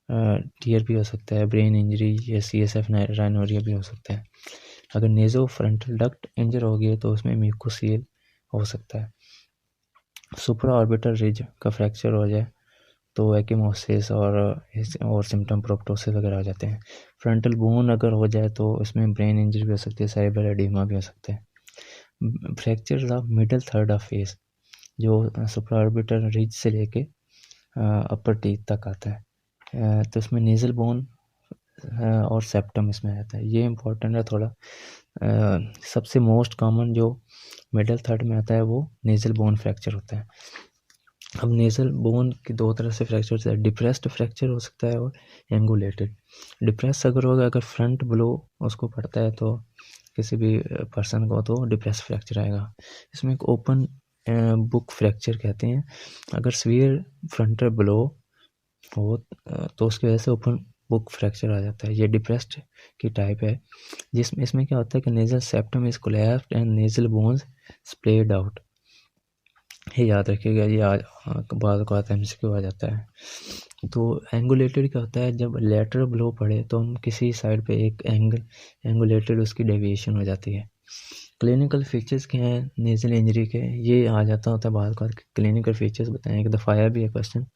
टीयर भी हो सकता है, ब्रेन इंजरी या CSF राइनोरिया भी हो सकता है। अगर नेजो फ्रंटल डक्ट इंजर हो गई तो उसमें म्यूकोसील हो सकता है। सुप्रा ऑर्बिटल रिज का फ्रैक्चर हो जाए तो एक्यूमोसिस और सिम्टम प्रोप्टोसिस वगैरह आ जाते हैं। फ्रंटल बोन अगर हो जाए तो इसमें ब्रेन इंजरी भी हो सकती है, सेरेब्रल एडिमा भी हो सकता है। Fracture of middle third of face, जो सुप्राऑर्बिटल रिज से लेके अपर टीथ तक आता है, तो इसमें नेजल बोन और सेप्टम इसमें आता है। ये इंपॉर्टेंट है थोड़ा। सबसे मोस्ट कॉमन जो मिडिल थर्ड में आता है वो नेजल बोन फ्रैक्चर होता है। अब नेजल बोन की 2 तरह से फ्रैक्चर होता है, डिप्रेस्ड फ्रैक्चर हो सकता है और एंगुलेटेड। डिप्रेस अगर होगा, अगर फ्रंट ब्लो उसको पड़ता है तो किसी भी पर्सन को, तो डिप्रेस फ्रैक्चर आएगा। इसमें एक ओपन बुक फ्रैक्चर कहते हैं। अगर सीवियर फ्रंटल ब्लो हो तो उसकी वजह से ओपन बुक फ्रैक्चर आ जाता है। ये डिप्रेस्ड की टाइप है, जिसमें इसमें क्या होता है कि nasal septum is collapsed and nasal bones splayed out. ये याद रखिएगा, ये आज बाद को आता है, MCQ आ जाता है। तो एंगुलेटेड क्या होता है, जब लेटरल ब्लो पड़े तो हम किसी साइड पे एक एंगुलेटेड उसकी डेविएशन हो जाती है। क्लिनिकल फीचर्स क्या हैं नेजल इंजरी के, ये आ जाता होता है बाद का, क्लिनिकल फीचर्स बताएं, एक दफ़ा आया भी है क्वेश्चन।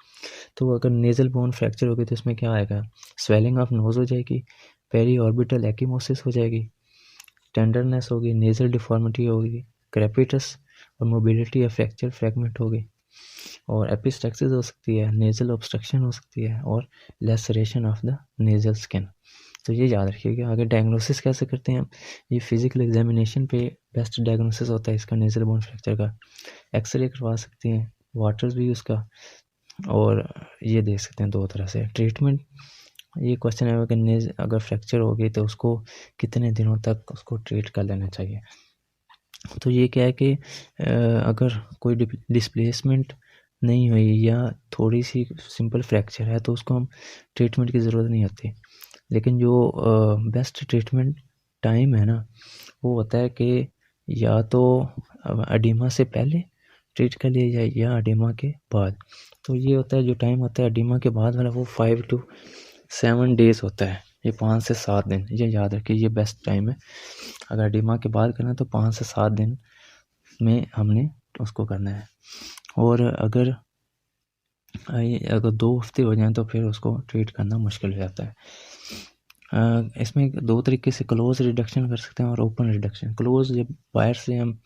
तो अगर नेजल बोन फ्रैक्चर होगी तो इसमें क्या आएगा, स्वेलिंग ऑफ नोज हो जाएगी, पेरी ऑर्बिटल एक्यूमोसिस हो जाएगी, टेंडरनेस होगी, नेजल डिफॉर्मिटी होगी, क्रेपिटस और मोबिलिटी या फ्रैक्चर फ्रैगमेंट होगी, और एपिस्टैक्सिस हो सकती है, नेजल ऑब्स्ट्रक्शन हो सकती है, और laceration of the nasal skin. तो ये याद रखिएगा। आगे डायग्नोसिस कैसे करते हैं हम, ये फिजिकल एग्जामिनेशन पे बेस्ट डायग्नोसिस होता है इसका, नेजल बोन फ्रैक्चर का। एक्सरे करवा सकते हैं, वाटर्स भी उसका, और ये देख सकते हैं 2 तरह से। ट्रीटमेंट, ये क्वेश्चन है कि अगर फ्रैक्चर हो गई तो उसको कितने दिनों तक उसको ट्रीट कर लेना चाहिए। तो ये क्या है कि अगर कोई डिस्प्लेसमेंट नहीं हुई या थोड़ी सी सिंपल फ्रैक्चर है तो उसको हम ट्रीटमेंट की ज़रूरत नहीं होती। लेकिन जो बेस्ट ट्रीटमेंट टाइम है ना, वो होता है कि या तो एडिमा से पहले ट्रीट कर लिया जाए या एडिमा के बाद। तो ये होता है, जो टाइम होता है एडिमा के बाद वाला वो 5 to 7 डेज़ होता है, ये 5 से 7 दिन, ये याद रखिए, ये बेस्ट टाइम है। अगर एडिमा के बाद करना है तो 5 से 7 दिन में हमने उसको करना है। और अगर 2 हफ्ते हो जाएं तो फिर उसको ट्रीट करना मुश्किल हो जाता है। इसमें 2 तरीके से क्लोज रिडक्शन कर सकते हैं और ओपन रिडक्शन। क्लोज जब वायर से हम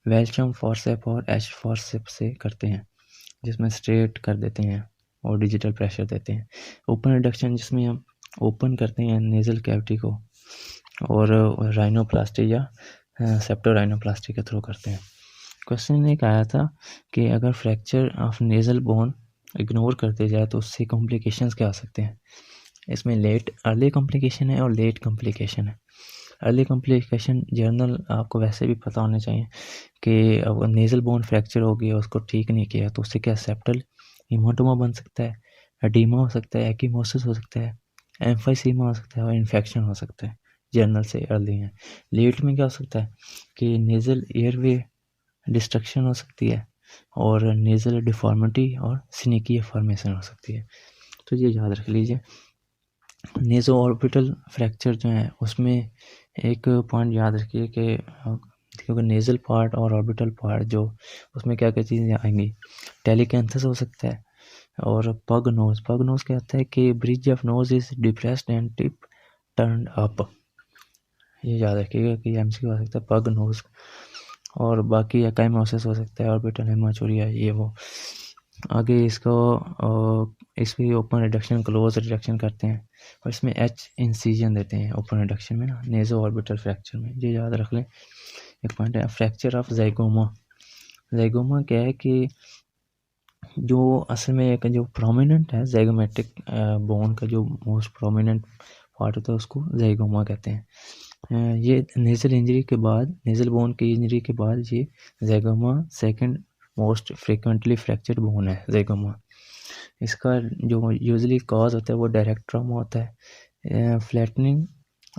वेल्चम फॉर्सेप और एच फॉर्सेप से करते हैं, जिसमें स्ट्रेट कर देते हैं और डिजिटल प्रेशर देते हैं। ओपन रिडक्शन जिसमें हम ओपन करते हैं नेजल कैविटी को और राइनोप्लास्टी या सेप्टोराइनोप्लास्टी के थ्रू करते हैं। क्वेश्चन एक आया था कि अगर fracture of nasal bone ignore करते जाए तो उससे कॉम्प्लिकेशंस क्या आ सकते हैं। इसमें अर्ली कॉम्प्लिकेशन है और लेट कॉम्प्लिकेशन है। अर्ली कॉम्प्लिकेशन जर्नल आपको वैसे भी पता होने चाहिए कि अब नेज़ल बोन फ्रैक्चर हो गया, उसको ठीक नहीं किया तो उससे क्या सेप्टल हीमाटोमा बन सकता है, एडीमा हो सकता है, एक्कीमोसिस हो सकता है, एम्फाइसीमा हो सकता है और इन्फेक्शन हो सकता है। जर्नल से अर्ली है। लेट में क्या हो सकता है कि नेज़ल एयरवे डिस्ट्रक्शन हो सकती है और नेज़ल डिफॉर्मिटी और स्निकी फॉर्मेशन हो सकती है। तो ये याद रख लीजिए। नेज़ो ऑर्बिटल फ्रैक्चर जो है उसमें एक पॉइंट याद रखिए कि क्योंकि नेज़ल पार्ट और ऑर्बिटल पार्ट जो उसमें क्या क्या चीज़ें आएंगी। टेलीकैंथस हो सकता है और पग नोज क्या होता है कि bridge of nose is depressed and tip turned up. ये याद रखिएगा कि एमसीक्यू आ सकता है पग नोज। और बाकी एकाइमोसिस हो सकता है, ऑर्बिटल हेमाचूरिया, ये वो। आगे इसको इसकी ओपन रिडक्शन क्लोज रिडक्शन करते हैं और इसमें एच इंसिजन देते हैं ओपन रिडक्शन में ना, नेज़ो ऑर्बिटल फ्रैक्चर में। ये याद रख लें। एक पॉइंट है फ्रैक्चर ऑफ ज़ाइगोमा। ज़ाइगोमा क्या है कि जो असल में एक जो प्रोमिनेंट है ज़ाइगोमेटिक बोन का जो मोस्ट प्रोमिनेंट पार्ट होता है उसको ज़ाइगोमा कहते हैं। ये नेज़ल इंजरी के बाद, नेज़ल बोन की इंजरी के बाद ये zygoma second most frequently fractured bone है ज़ाइगोमा। इसका जो यूजुअली कॉज होता है वो डायरेक्ट ट्रॉमा होता है। Flattening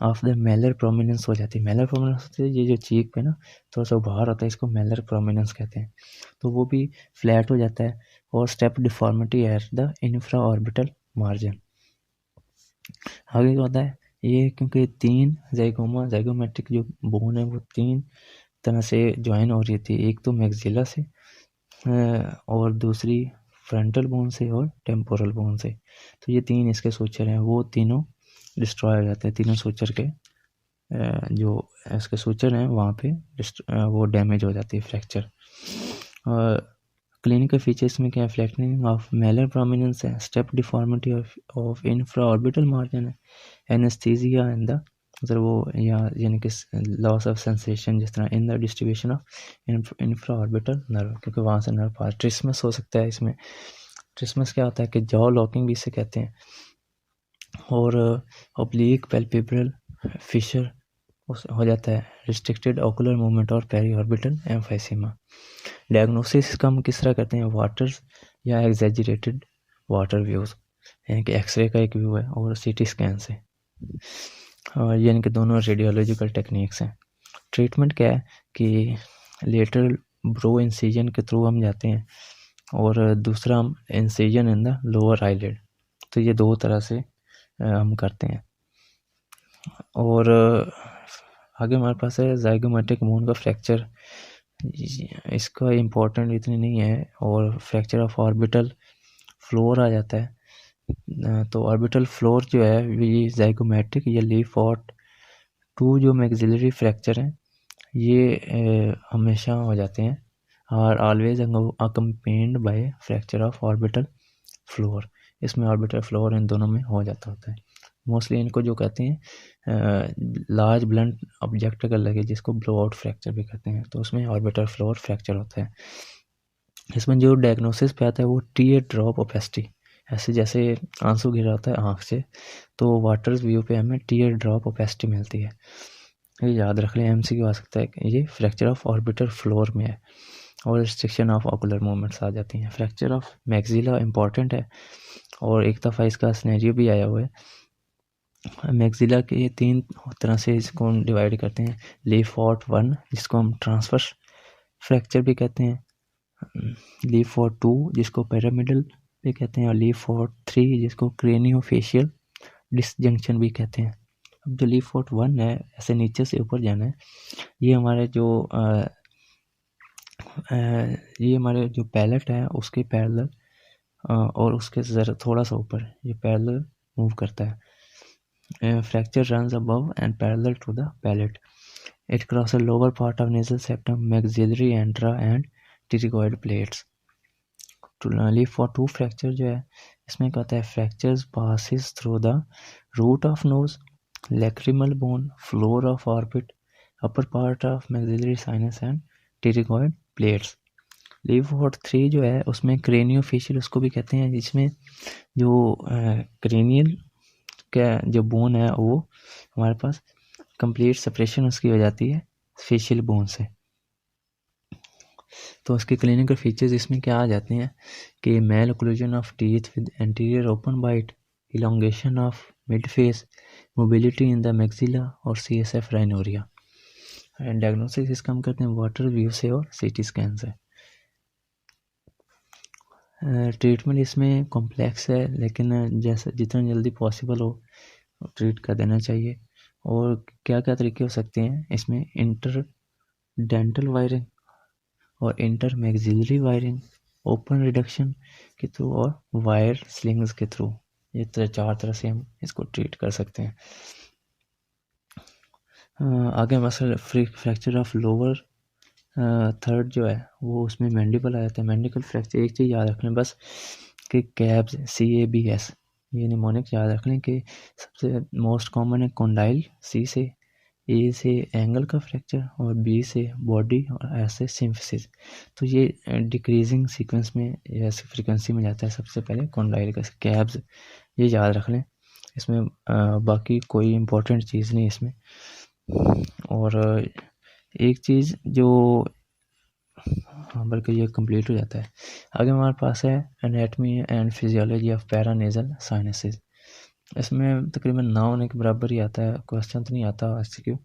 of the Mailer prominence हो जाती है। मेलर प्रोमिनेंस होती है ये जो चीक पे ना थोड़ा सा बाहर होता है, इसको मेलर प्रोमिनेंस कहते हैं। तो वो भी फ्लैट हो जाता है और step deformity at the infra orbital margin. आगे क्या होता है ये, क्योंकि तीन ज़ाइगोमेट्रिक जो बोन है वो तीन तरह से ज्वाइन हो रही थी। एक तो मैक्सिला से और दूसरी फ्रंटल बोन से और टेम्पोरल बोन से। तो ये तीन इसके सूचर हैं, वो तीनों डिस्ट्रॉय हो जाते हैं। तीनों सूचर के जो इसके सूचर हैं वहाँ पे वो डैमेज हो जाती है फ्रैक्चर। क्लिनिकल फीचर्स में क्या है, फ्लैटनिंग ऑफ मेलर प्रोमिनेंस है, step deformity of infra orbital margin है, एनेस्थीसिया इन द मतलब वो यानी कि लॉस ऑफ सेंसेशन जिस तरह in the distribution of infra orbital nerve, क्योंकि वहाँ से नर्व पास। ट्रिस्मस हो सकता है इसमें। ट्रिस्मस क्या होता है कि जॉ लॉकिंग भी इसे कहते हैं। और ओब्लिक पैल्पेब्रल फिशर हो जाता है, रिस्ट्रिक्टेड ओकुलर मूवमेंट और पेरी ऑर्बिटल एम्फाइसीमा। डायग्नोसिस का हम किस तरह करते हैं, वाटर्स या एग्जैजरेटेड वाटर व्यूज़, यानी कि एक्सरे का एक व्यू है और सीटी स्कैन से, और यानी कि दोनों रेडियोलॉजिकल टेक्निक्स हैं। ट्रीटमेंट क्या है कि लेटरल ब्रो इंसिजन के थ्रू हम जाते हैं और दूसरा हम incision in the lower eyelid. तो ये दो तरह से हम करते हैं। और आगे हमारे पास है ज़ाइगोमेटिक बोन का फ्रैक्चर। इसका इम्पोर्टेंट इतनी नहीं है। और फ्रैक्चर ऑफ ऑर्बिटल फ्लोर आ जाता है। तो ऑर्बिटल फ्लोर जो है ये ज़ाइगोमेटिक या लीफॉर्ट 2 जो मैक्सिलरी फ्रैक्चर हैं ये हमेशा हो जाते हैं और always accompanied by fracture of orbital floor. इसमें ऑर्बिटल फ्लोर इन दोनों में हो जाता होता है। मोस्टली इनको जो कहते हैं लार्ज ब्लंट ऑब्जेक्ट अगर लगे जिसको ब्लो आउट फ्रैक्चर भी कहते हैं, तो उसमें ऑर्बिटल फ्लोर फ्रैक्चर होता है। इसमें जो डायग्नोसिस पे आता है वो टीयर ड्रॉप ओपेसिटी, ऐसे जैसे आंसू गिर होता है आँख से, तो वाटर्स व्यू पे हमें टीयर ड्रॉप ओपेसिटी मिलती है। ये याद रख लें, एमसीक्यू आ सकता है कि ये फ्रैक्चर ऑफ ऑर्बिटल फ्लोर में है और रिस्ट्रिक्शन ऑफ ऑकुलर मूवमेंट्स आ जाती हैं। फ्रैक्चर ऑफ मैक्सिला इंपॉर्टेंट है और एक दफ़ा इसका सिनेरियो भी आया हुआ है। मैक्सिला के 3 तरह से इसको हम डिवाइड करते हैं। लीफॉर्ट 1 जिसको हम ट्रांसवर्स फ्रैक्चर भी कहते हैं, लीफॉर्ट 2 जिसको पिरामिडल भी कहते हैं और लीफॉर्ट 3 जिसको क्रेनियोफेशियल डिसजंक्शन भी कहते हैं। अब जो लीफॉर्ट 1 है, ऐसे नीचे से ऊपर जाना है, ये हमारे जो पैलेट है उसके पैरेलल और उसके ज़रा थोड़ा सा ऊपर ये पैरेलल मूव करता है। Fracture runs above and parallel to the palate. It cross lower part of nasal septum, maxillary antra and pterygoid plates. Le Fort 2 fracture जो है इसमें क्या होता है, fractures passes through the root of nose, lacrimal bone, floor of orbit upper part of maxillary sinus and pterygoid plates. Le Fort 3 जो है उसमें craniofacial उसको भी कहते हैं, जिसमें जो क्रेनियल का जो बोन है वो हमारे पास कंप्लीट सेपरेशन उसकी हो जाती है फेशियल बोन से। तो उसके क्लिनिकल फीचर्स इसमें क्या आ जाते हैं कि malocclusion of teeth with anterior open bite, elongation of mid face, mobility in the maxilla और CSF राइनोरिया। डायग्नोसिस इसका हम करते हैं वाटर व्यू से और CT स्कैन से। ट्रीटमेंट इसमें कॉम्प्लेक्स है, लेकिन जैसे जितना जल्दी पॉसिबल हो ट्रीट कर देना चाहिए। और क्या क्या तरीके हो सकते हैं इसमें, इंटर डेंटल वायरिंग और inter maxillary wiring, open reduction के थ्रू और वायर स्लिंग्स के थ्रू। ये 4 तरह से हम इसको ट्रीट कर सकते हैं। आगे muscle fracture of lower third जो है वो उसमें मैंडिबल आ जाता है। मैंडिबल फ्रैक्चर एक चीज़ याद रख लें बस कि कैब्स CABS ये निमोनिक याद रख लें कि सबसे मोस्ट कॉमन है कॉन्डाइल, C से, A से एंगल का फ्रैक्चर और B से बॉडी और S से सिम्फिसिस। तो ये डिक्रीजिंग सीक्वेंस में या फ्रीक्वेंसी में जाता है। सबसे पहले कॉन्डाइल का कैब्स ये याद रख लें, इसमें बाकी कोई इम्पोर्टेंट चीज़ नहीं इसमें। और एक चीज़ जो हाँ बल्कि ये कंप्लीट हो जाता है। आगे हमारे पास है anatomy and physiology of paranasal sinuses. इसमें तकरीबन ना होने के बराबर ही आता है, क्वेश्चन तो नहीं आता MCQ,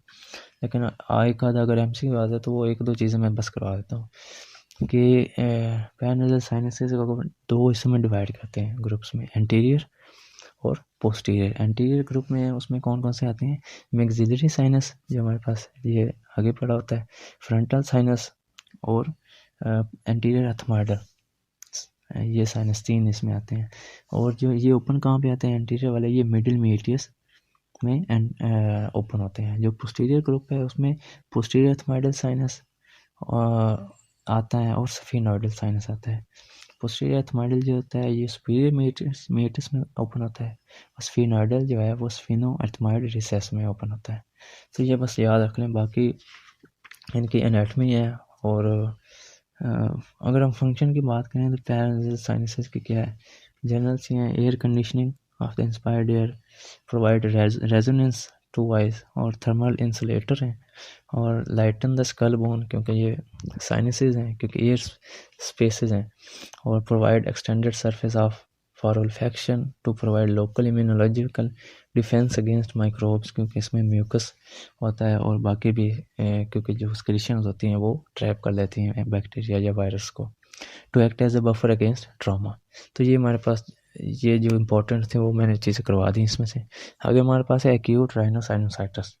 लेकिन एक आधा अगर MCQ आता है तो वो 1-2 चीज़ें मैं बस करवा देता हूँ कि पैरानेजल साइनसेस को 2 हिस्सों में डिवाइड करते हैं ग्रुप्स में, एंटीरियर और पोस्टीरियर। एंटीरियर ग्रुप में उसमें कौन कौन से आते हैं, मैक्सिलरी साइनस जो हमारे पास ये आगे पड़ा होता है, फ्रंटल साइनस और एंटीरियर एथमॉइडल, ये साइनस 3 इसमें आते हैं। और जो ये ओपन कहाँ पे आते हैं एंटीरियर वाले, ये मिडिल मीटियस में ओपन होते हैं। जो पोस्टीरियर ग्रुप है उसमें पोस्टीरियर एथमॉइडल साइनस आता है और स्फीनोइडल साइनस आता है। पोस्टीरियर एथमॉइडल जो होता है ये सुपीरियर मीटियस में ओपन होता है, और स्फीनोइडल जो है वो स्फीनो एथमॉइड रिसेस में ओपन होता है। तो ये बस याद रख लें। बाकी इनकी एनाटमी है। और अगर हम फंक्शन की बात करें तो पैरानेजल साइनसेस की क्या है, जनरल सी हैं, air conditioning of the inspired air, provide resonance to voice और थर्मल इंसुलेटर हैं, और लाइटन द स्कल बोन क्योंकि ये साइनसेस हैं, क्योंकि एयर स्पेसेस हैं, और provide extended surface of for olfaction to provide local immunological defence against microbes क्योंकि इसमें म्यूकस होता है, और बाकी भी क्योंकि जो स्क्रीशंस होती हैं वो ट्रैप कर लेती हैं बैक्टीरिया या वायरस को, to act as a buffer against trauma. तो ये हमारे पास ये जो इम्पोर्टेंट थे वो मैंने चीज़ें करवा दी इसमें से। आगे हमारे पास है एक्यूट राइनोसाइनोसाइटिस।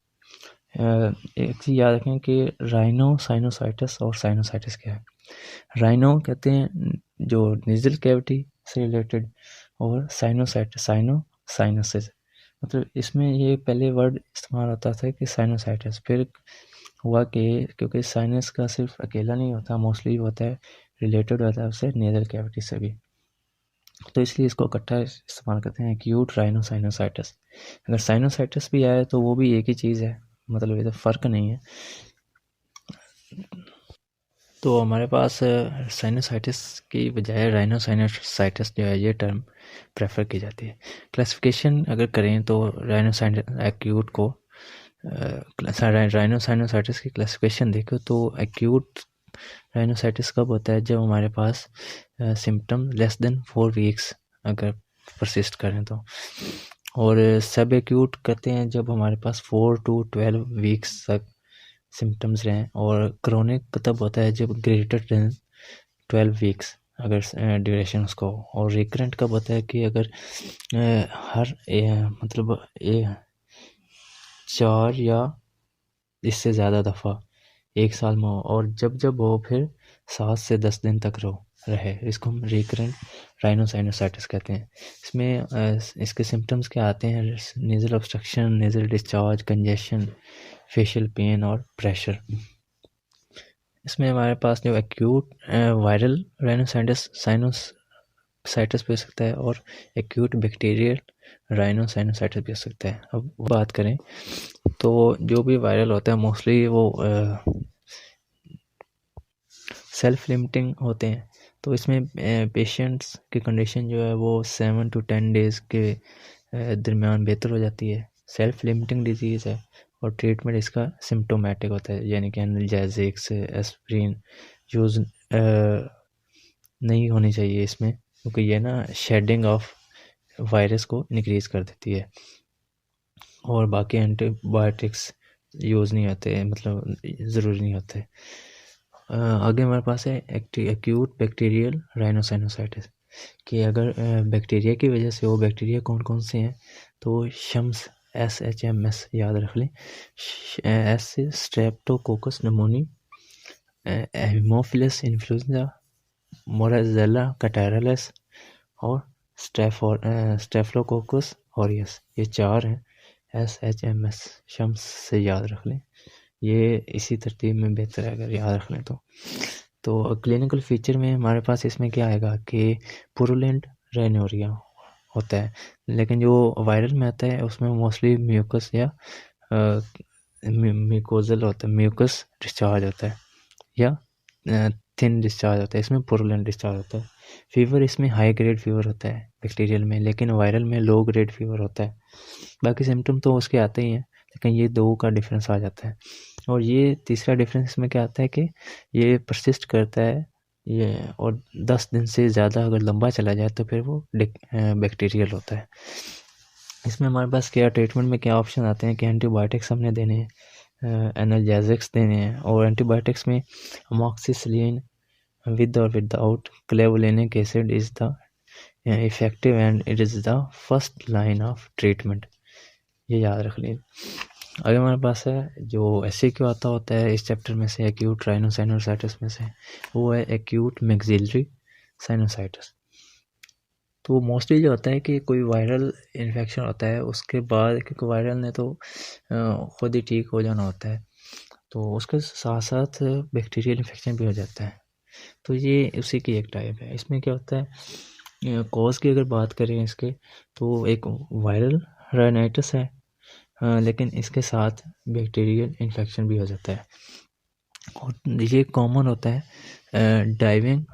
एक चीज़ याद रखें कि राइनोसाइनोसाइटिस और साइनोसाइटिस क्या है। राइनो कहते हैं जो नेजल कैविटी से रिलेटेड, और साइनोसाइटिस साइनोसाइनसिस, मतलब इसमें ये पहले वर्ड इस्तेमाल होता था कि साइनोसाइटिस, फिर हुआ कि क्योंकि साइनस का सिर्फ अकेला नहीं होता, मोस्टली होता है रिलेटेड होता है उससे नेजल कैविटी से भी, तो इसलिए इसको इकट्ठा इस्तेमाल करते हैं एक्यूट राइनोसाइनोसाइटिस। अगर साइनोसाइटिस भी आए तो वो भी एक ही चीज़ है, मतलब ये तो फ़र्क नहीं है। तो हमारे पास साइनोसाइटिस की बजाय राइनोसाइनोसाइटिस जो है ये टर्म प्रेफर की जाती है। क्लासिफिकेशन अगर करें तो एक्यूट को राइनोसाइनोसाइटिस की क्लासिफिकेशन देखो तो एक्यूट राइनोसाइटिस कब होता है, जब हमारे पास सिम्टम लेस देन 4 वीक्स अगर परसिस्ट करें तो, और सब एक्यूट कहते हैं जब हमारे पास 4 to 12 वीक्स तक सिम्टम्स रहें, और क्रोनिक तब होता है जब ग्रेटर देन 12 वीक्स अगर ड्यूरेशन उसको, और रिकरेंट कब होता है कि अगर हर मतलब 4 या इससे ज़्यादा दफ़ा 1 साल में हो, और जब हो फिर 7 से 10 दिन तक रहे, इसको हम रिकरेंट राइनोसाइनोसाइटिस कहते हैं। इसमें इसके सिम्टम्स क्या आते हैं, nasal obstruction, nasal discharge, congestion, facial pen और प्रेशर। इसमें हमारे पास जो एक्यूट वायरल राइनोसाइटिस साइटस भी हो सकता है और एक्यूट बैक्टीरियल राइनोसाइनोसाइटिस भी हो सकता है। अब बात करें तो जो भी वायरल होता है मोस्टली वो सेल्फ लिमिटिंग होते हैं। तो इसमें पेशेंट्स की कंडीशन जो है वो 7 to 10 डेज़ के दरमियान बेहतर हो जाती है। सेल्फ लिमिटिंग डिजीज़ है और ट्रीटमेंट इसका सिम्टोमेटिक होता है, यानी कि एनाल्जेसिक्स एस्प्रिन यूज़ नहीं होनी चाहिए इसमें, क्योंकि ये ना शेडिंग ऑफ वायरस को इंक्रीज़ कर देती है। और बाकी एंटीबायोटिक्स यूज़ नहीं होते, मतलब ज़रूरी नहीं होते। आगे हमारे पास है एक्यूट बैक्टीरियल राइनोसाइनोसाइटिस कि अगर बैक्टीरिया की वजह से, वो बैक्टीरिया कौन कौन से हैं तो शम्स SHMS याद रख लें। एस से स्ट्रेप्टोकोकस नमोनी, हेमोफिलस इन्फ्लुएंजा, मोराजेला कैटारलेस और स्टेफलोकोकस ऑरियस, ये 4 हैं। SHMS शम्स से याद रख लें, ये इसी तरतीब में बेहतर है अगर याद रख लें तो क्लिनिकल फीचर में हमारे पास इसमें क्या आएगा कि पुरुलेंट राइनोरिया होता है, लेकिन जो वायरल में आता है उसमें मोस्टली म्यूकस या म्यूकोजल होता है, म्यूकस डिस्चार्ज होता है या थिन डिस्चार्ज होता है, इसमें पुरुलेंट डिस्चार्ज होता है। फीवर इसमें हाई ग्रेड फीवर होता है बैक्टीरियल में, लेकिन वायरल में लो ग्रेड फीवर होता है। बाकी सिम्टम तो उसके आते ही हैं, लेकिन ये दो का डिफरेंस आ जाता है। और ये तीसरा डिफरेंस इसमें क्या आता है कि ये परसिस्ट करता है ये, और 10 दिन से ज़्यादा अगर लंबा चला जाए तो फिर वो बैक्टीरियल होता है। इसमें हमारे पास क्या ट्रीटमेंट में क्या ऑप्शन आते हैं कि एंटीबायोटिक्स हमने देने हैं, एनाल्जेसिक्स देने हैं, और एंटीबायोटिक्स में अमॉक्सिसिलिन विद और without क्लेवुलिनिक acid is the effective and it is the first line of treatment, ये याद रख लीजिए। अगर हमारे पास है जो SAQ आता होता है इस चैप्टर में से एक्यूट राइनोसाइनोसाइटिस में से, वो है एक्यूट मैक्सिलरी साइनोसाइटिस। तो मोस्टली जो होता है कि कोई वायरल इन्फेक्शन होता है उसके बाद, क्योंकि वायरल ने तो खुद ही ठीक हो जाना होता है, तो उसके साथ साथ बैक्टीरियल इन्फेक्शन भी हो जाता है, तो ये उसी की एक टाइप है। इसमें क्या होता है, कॉज की अगर बात करें इसके, तो एक वायरल राइनाइटिस है, लेकिन इसके साथ बैक्टीरियल इन्फेक्शन भी हो जाता है, और ये कॉमन होता है diving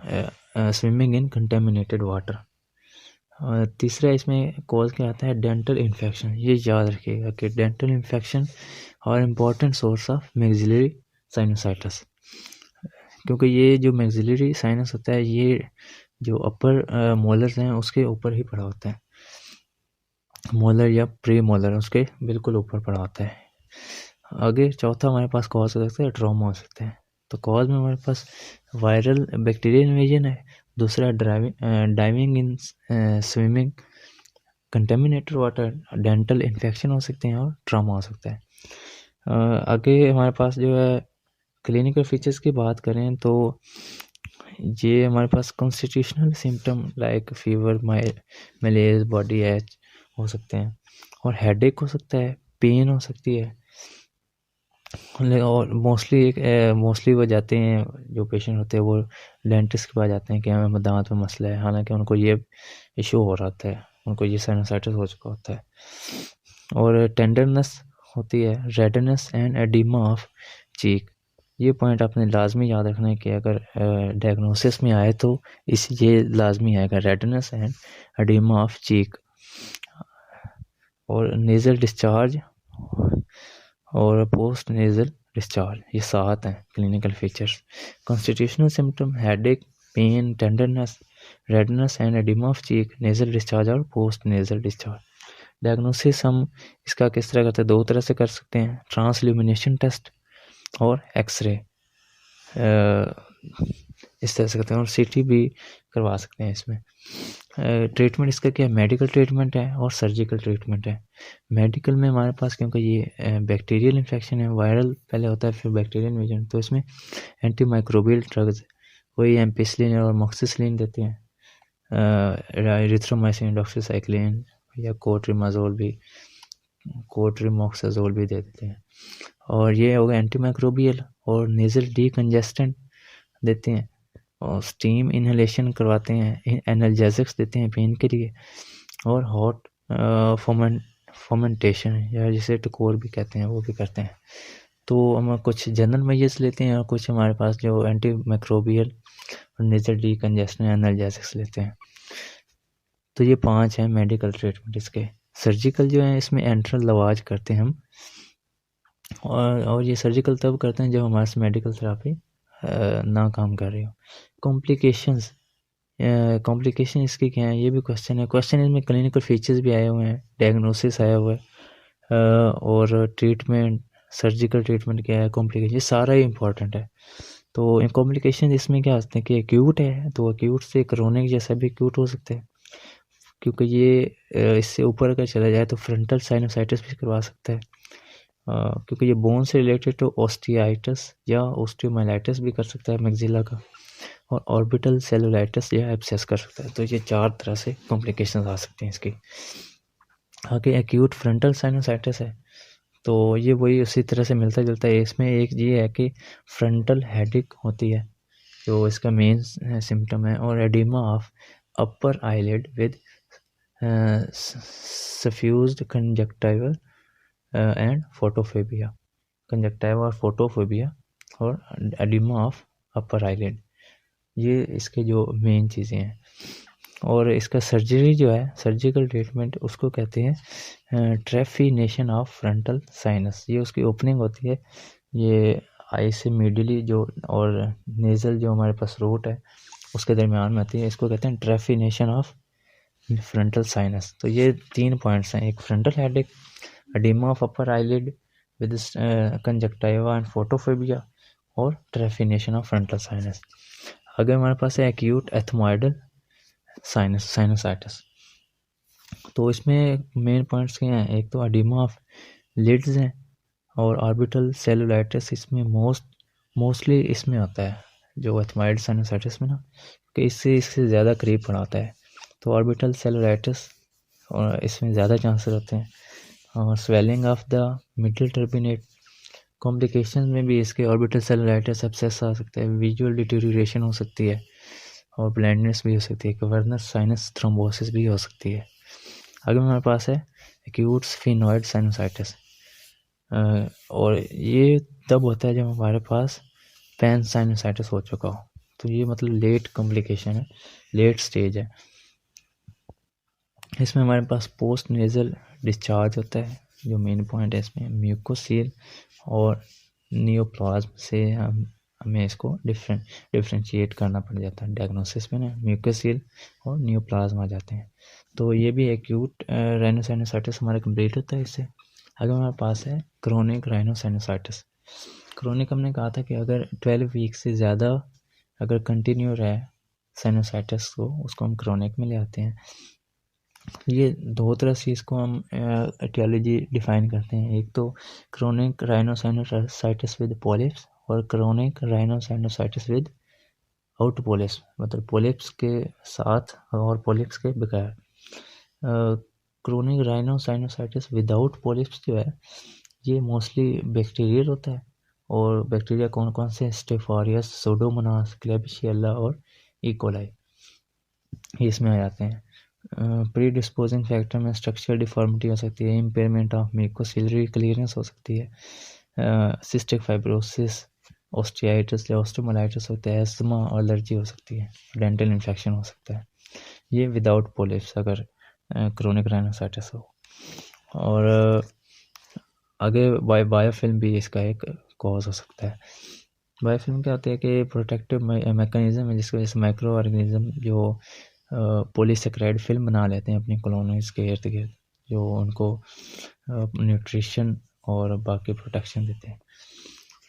swimming in contaminated water. तीसरा इसमें कॉज क्या आता है, डेंटल इन्फेक्शन। ये याद रखिएगा कि डेंटल इन्फेक्शन और important source of maxillary sinusitis, क्योंकि ये जो मैक्सिलरी साइनस होता है ये जो अपर मोलर्स हैं उसके ऊपर ही पड़ा होता है, मोलर या प्री मोलर उसके बिल्कुल ऊपर पड़ा होता है। आगे चौथा हमारे पास कॉज हो सकता है ट्रॉमा हो सकता है। तो कॉज में हमारे पास वायरल बैक्टीरियल इन्वेजन है, दूसरा diving in swimming contaminated water, dental infection हो सकते हैं और ट्रॉमा हो सकता है। आगे हमारे पास जो है क्लिनिकल फीचर्स की बात करें तो ये हमारे पास constitutional symptom like fever, malaria, body ache हो सकते हैं, और हेडेक हो सकता है, पेन हो सकती है, और मोस्टली वो जाते हैं जो पेशेंट होते हैं वो डेंटिस्ट के पास जाते हैं कि हमें दांत में मसला है, हालांकि उनको ये इशू हो रहा होता है, उनको ये साइनोसाइटिस हो चुका होता है। और टेंडरनेस होती है, रेडनेस एंड एडिमा ऑफ चीक। ये पॉइंट आपने लाजमी याद रखना है कि अगर डायग्नोसिस में आए तो ये लाजमी आएगा, redness and oedema of cheek. और नेज़ल डिस्चार्ज और पोस्ट नेज़ल डिस्चार्ज, ये 7 हैं clinical features. Constitutional symptom headache, pain, tenderness, redness and oedema of cheek, nasal discharge और पोस्ट नेज़ल डिस्चार्ज। डायग्नोसिस हम इसका किस तरह करते हैं, 2 तरह से कर सकते हैं, ट्रांसल्यूमिनेशन टेस्ट और एक्सरे, इस तरह से करते हैं, और CT भी करवा सकते हैं इसमें। ट्रीटमेंट इसका क्या है, मेडिकल ट्रीटमेंट है और सर्जिकल ट्रीटमेंट है। मेडिकल में हमारे पास क्योंकि ये बैक्टीरियल इन्फेक्शन है, वायरल पहले होता है फिर बैक्टीरियल इन्फेक्शन, तो इसमें एंटीमाइक्रोबियल ड्रग्स वही एम्पिसिलिन और मॉक्सिसिलिन देते हैं, एरिथ्रोमाइसिन, डॉक्सीसाइक्लिन या कोट्रिमोक्साजोल भी दे देते हैं, और ये होगा एंटीमाइक्रोबियल। और नेज़ल डीकंजेस्टेंट देते हैं, और स्टीम इनहेलेशन करवाते हैं, एनाल्जेसिक्स देते हैं पेन के लिए, और हॉट फर्मेंटेशन या जिसे टकोर भी कहते हैं वो भी करते हैं। तो हम कुछ जनरल मेजर्स लेते हैं और कुछ हमारे पास जो एंटी माइक्रोबियल और नेजल डीकंजेशन एनाल्जेसिक्स लेते हैं। तो ये 5 हैं मेडिकल ट्रीटमेंट इसके। सर्जिकल जो है इसमें एंट्रल लवाज करते हैं हम, और ये सर्जिकल तब करते हैं जब हमारे से मेडिकल थेरापी ना काम कर रही हो। कॉम्प्लिकेशंस इसकी क्या है, ये भी क्वेश्चन है। क्वेश्चन इसमें क्लिनिकल फीचर्स भी आए हुए हैं, डायग्नोसिस आया हुआ है, और ट्रीटमेंट, सर्जिकल ट्रीटमेंट क्या है, कॉम्प्लिकेशन, ये सारा ही इंपॉर्टेंट है। तो कॉम्प्लिकेशन इसमें क्या होते हैं कि एक्यूट है, तो एक्यूट से क्रोनिक जैसा भी एक्यूट हो सकते हैं, क्योंकि ये इससे ऊपर अगर चला जाए तो फ्रंटल साइनोसाइटिस भी करवा सकता है, क्योंकि ये बोन से रिलेटेड तो ऑस्टियाइटिस या ऑस्टियोमाइलाइटिस भी कर सकता है मैक्सिला का, और ऑर्बिटल सेलुलाइटिस या एब्सेस कर सकता है। तो ये 4 तरह से कॉम्प्लिकेशंस आ सकते हैं इसकी। आगे एक्यूट फ्रंटल साइनोसाइटिस है, तो ये वही उसी तरह से मिलता जुलता है। इसमें एक ये है कि फ्रंटल हेडेक होती है जो इसका मेन सिम्टम है, और oedema of upper eyelid with suffused conjunctival and photophobia, conjunctiva और फोटोफोबिया, और एडिमा ऑफ अपर आईलिड, ये इसके जो मेन चीज़ें हैं। और इसका सर्जरी जो है, सर्जिकल ट्रीटमेंट, उसको कहते हैं ट्रेफिनेशन ऑफ फ्रंटल साइनस। ये उसकी ओपनिंग होती है, ये आई से मिडली जो और नेज़ल जो हमारे पास रूट है उसके दरमियान में आती है, इसको कहते हैं ट्रेफिनेशन ऑफ फ्रंटल साइनस। तो ये 3 पॉइंट्स हैं, एक frontal headache, oedema of upper eyelid with conjunctiva and photophobia, और ट्रेफिनेशन ऑफ फ्रंटल साइनस। आगे हमारे पास है एक्यूट एथमोइडल साइनोसाइटिस। तो इसमें मेन पॉइंट्स क्या हैं, एक तो एडिमा ऑफ लिड्स हैं, और ऑर्बिटल सेलुलाइटिस इसमें मोस्टली इसमें आता है, जो एथमोइडल साइनोसाइटिस में ना, कि इससे ज़्यादा करीब पड़ाता है। तो ऑर्बिटल सेलुलाइटिस और इसमें ज़्यादा चांसेस होते हैं, और swelling of the middle turbinate, complication में भी इसके ऑर्बिटल सेलुलाइटिस एब्सेस आ सकता है, विजुअल डिटेरियोरेशन हो सकती है, और ब्लाइंडनेस भी हो सकती है, कवर्नस साइनस थ्रोम्बोसिस भी हो सकती है। आगे हमारे पास है एक्यूट स्फिनॉइड साइनोसाइटिस, और ये तब होता है जब हमारे पास पैन साइनोसाइटिस हो चुका हो। तो ये मतलब लेट कॉम्प्लिकेशन है, लेट स्टेज है। इसमें हमारे पास पोस्ट नेजल डिस्चार्ज होता है, जो मेन पॉइंट है इसमें म्यूकोसील और नियोप्लाज्म से हमें इसको डिफ्रेंशिएट करना पड़ जाता है डायग्नोसिस में ना, म्यूकोसील और नियोप्लाज्म आ जाते हैं। तो ये भी एक्यूट राइनोसाइनोसाइटिस हमारा कंप्लीट होता है इससे। आगे हमारे पास है क्रोनिक राइनोसाइनोसाइटिस। क्रोनिक हमने कहा था कि अगर 12 वीक से ज़्यादा अगर कंटिन्यू रहे साइनोसाइटिस को, उसको हम क्रोनिक में ले आते हैं। ये 2 तरह से इसको हम एटियोलॉजी डिफाइन करते हैं, एक तो क्रोनिक राइनोसाइनोसाइटिस विद पॉलिप्स, और chronic rhinosinusitis with out polyps, मतलब पॉलिप्स के साथ और पॉलिप्स के बगैर। क्रोनिक राइनोसाइनोसाइटिस विदाउट पॉलिप्स जो है ये मोस्टली बैक्टीरियल होता है, और बैक्टीरिया कौन कौन से, स्टेफोरियस, सूडोमोनास, क्लेबिशियला और इकोलाई, ये इसमें आ जाते हैं। प्री डिस्पोजिंग फैक्टर में स्ट्रक्चर डिफॉर्मिटी हो सकती है, इम्पेयरमेंट ऑफ म्यूकोसिलरी क्लियरेंस हो सकती है, सिस्टिक फाइब्रोसिस, ऑस्टियाइटिस या ऑस्टियोमाइलाइटिस होता है, एस्थमा, एलर्जी हो सकती है, डेंटल इन्फेक्शन हो सकता है। ये विदाउट पॉलिप्स अगर क्रोनिक राइनोसाइटिस हो। और आगे बायोफिल्म भी इसका एक कॉज हो सकता है। बायोफिल्म क्या होती है कि प्रोटेक्टिव मैकेनिज्म है, जिसकी वजह से माइक्रो ऑर्गेनिज्म जो पॉलीसेकेराइड फिल्म बना लेते हैं अपनी कॉलोनीज के इर्द गिर्द, जो उनको न्यूट्रिशन और बाकी प्रोटेक्शन देते हैं।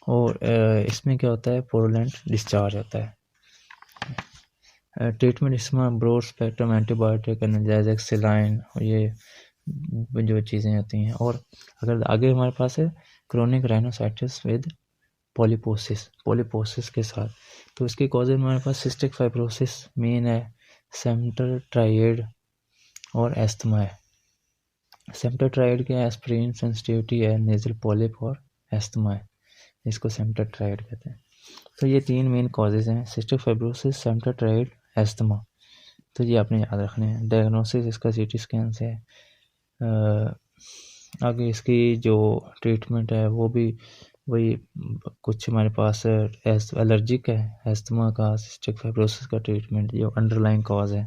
और इसमें क्या होता है, पोरुलेंट डिस्चार्ज होता है। ट्रीटमेंट इसमें broad spectrum antibiotic, analgesic, saline, और ये जो चीज़ें होती हैं। और अगर आगे हमारे पास है क्रोनिक राइनोसाइटिस विद पॉलीपोसिस के साथ, तो इसके कॉजेज में हमारे पास सिस्टिक फाइब्रोसिस मेन है, सेम्टर ट्राइड और एस्थमा है। सेम्टर ट्राइड के एस्पिरिन सेंसिटिविटी है, नेजल पॉलिप और एस्थमा है, इसको सेम्टर ट्राइड कहते हैं। तो ये 3 मेन कॉजेज़ हैं, सिस्टिक फाइब्रोसिस, सेप्टाट्राइड, अस्थमा। तो ये आपने याद रखने हैं। डायग्नोसिस इसका सीटी स्कैन से है। आगे इसकी जो ट्रीटमेंट है वो भी वही कुछ हमारे पास एलर्जिक है, अस्थमा का, सिस्टिक फाइब्रोसिस का ट्रीटमेंट जो अंडरलाइन कॉज है।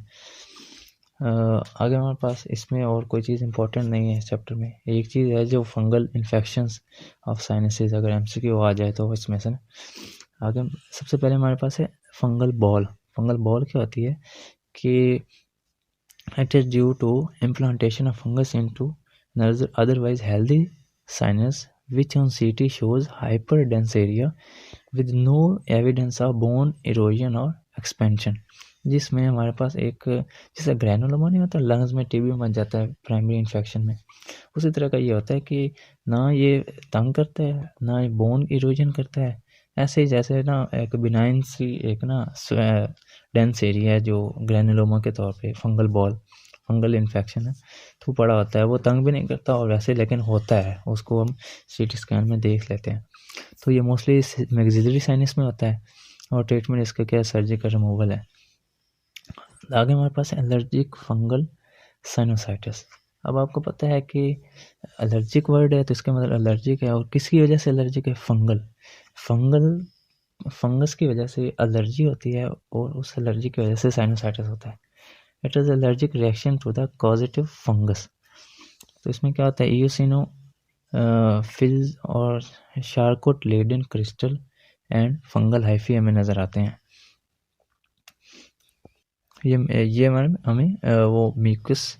आगे हमारे पास इसमें और कोई चीज़ इंपॉर्टेंट नहीं है इस चैप्टर में। एक चीज़ है जो फंगल इन्फेक्शंस ऑफ साइनसेस, अगर एमसीक्यू आ जाए तो इसमें से आगे सबसे पहले हमारे पास है फंगल बॉल। फंगल बॉल क्या होती है कि it is due to implantation of fungus into otherwise healthy sinus which on CT shows hyper dense area with no evidence of bone erosion or expansion, जिसमें हमारे पास एक जैसे ग्रैनुलोमा नहीं होता लंग्स में, टीबी बन जाता है प्राइमरी इन्फेक्शन में, उसी तरह का ये होता है कि ना ये तंग करता है ना ये बोन इरोजन करता है। ऐसे ही जैसे ना एक बिनाइन सी एक ना डेंस एरिया है जो ग्रैनुलोमा के तौर पे फंगल बॉल, फंगल इन्फेक्शन है, तो बड़ा होता है, वो तंग भी नहीं करता और वैसे लेकिन होता है, उसको हम सीटी स्कैन में देख लेते हैं। तो ये मोस्टली मैक्सिलरी साइनस में होता है और ट्रीटमेंट इसका क्या है, सर्जिकल रिमूवल है। आगे हमारे पास एलर्जिक फंगल साइनोसाइटिस। अब आपको पता है कि एलर्जिक वर्ड है तो इसका मतलब एलर्जिक है, और किसकी वजह से एलर्जिक है, फंगस की वजह से एलर्जी होती है और उस एलर्जी की वजह से साइनोसाइटिस होता है। It is allergic reaction to the causative fungus. तो इसमें क्या होता है, ईओसिनो फिल्स और Charcot Leyden crystal and fungal hyphae हमें नज़र आते हैं। ये हमें वो म्यूकस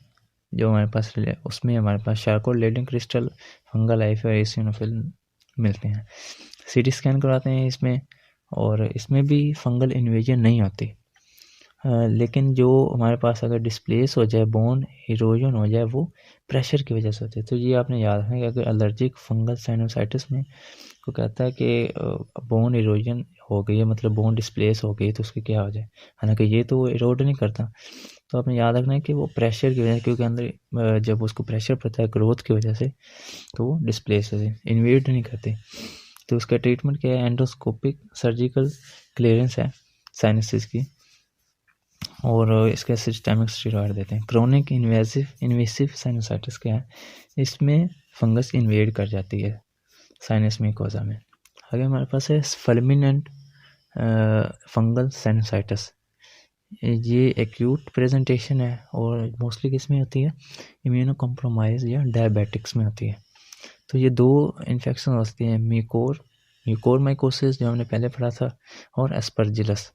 जो हमारे पास उसमें हमारे पास शार्कोट लेडन क्रिस्टल, फंगल हाइफी और ईओसिनोफिल मिलते हैं। सीटी स्कैन करवाते हैं इसमें, और इसमें भी फंगल इन्वेजन नहीं होती, लेकिन जो हमारे पास अगर डिस्प्लेस हो जाए, बोन इरोजन हो जाए, वो प्रेशर की वजह से होती है। तो ये आपने याद रखना कि अगर एलर्जिक फंगल साइनोसाइटिस में को कहता है कि बोन इरोजन हो गई है, मतलब बोन डिस्प्लेस हो गई, तो उसकी क्या हो जाए, हालांकि ये तो इरोड नहीं करता। तो आपने याद रखना है कि वो प्रेशर की वजह से, क्योंकि अंदर जब उसको प्रेशर पड़ता है ग्रोथ की वजह से, तो वो डिस्प्लेस होते, इन्वेड नहीं करते। तो उसका ट्रीटमेंट क्या है, एंडोस्कोपिक सर्जिकल क्लियरेंस है साइनसिस की, और इसके सिस्टेमिक स्टेरॉयड देते हैं। क्रोनिक इन्वेसिव साइनोसाइटिस क्या है, इसमें फंगस इन्वेड कर जाती है साइनस म्यूकोसा में। आगे हमारे पास है फल्मिनेंट फंगल साइनोसाइटिस। ये एक्यूट प्रेजेंटेशन है और मोस्टली किस में होती है, इम्यूनो कॉम्प्रोमाइज या डायबिटिक्स में होती है। तो ये दो इन्फेक्शन हो सकती हैं, म्यूकोर माइकोसिस जो हमने पहले पढ़ा था, और एस्परजिलस।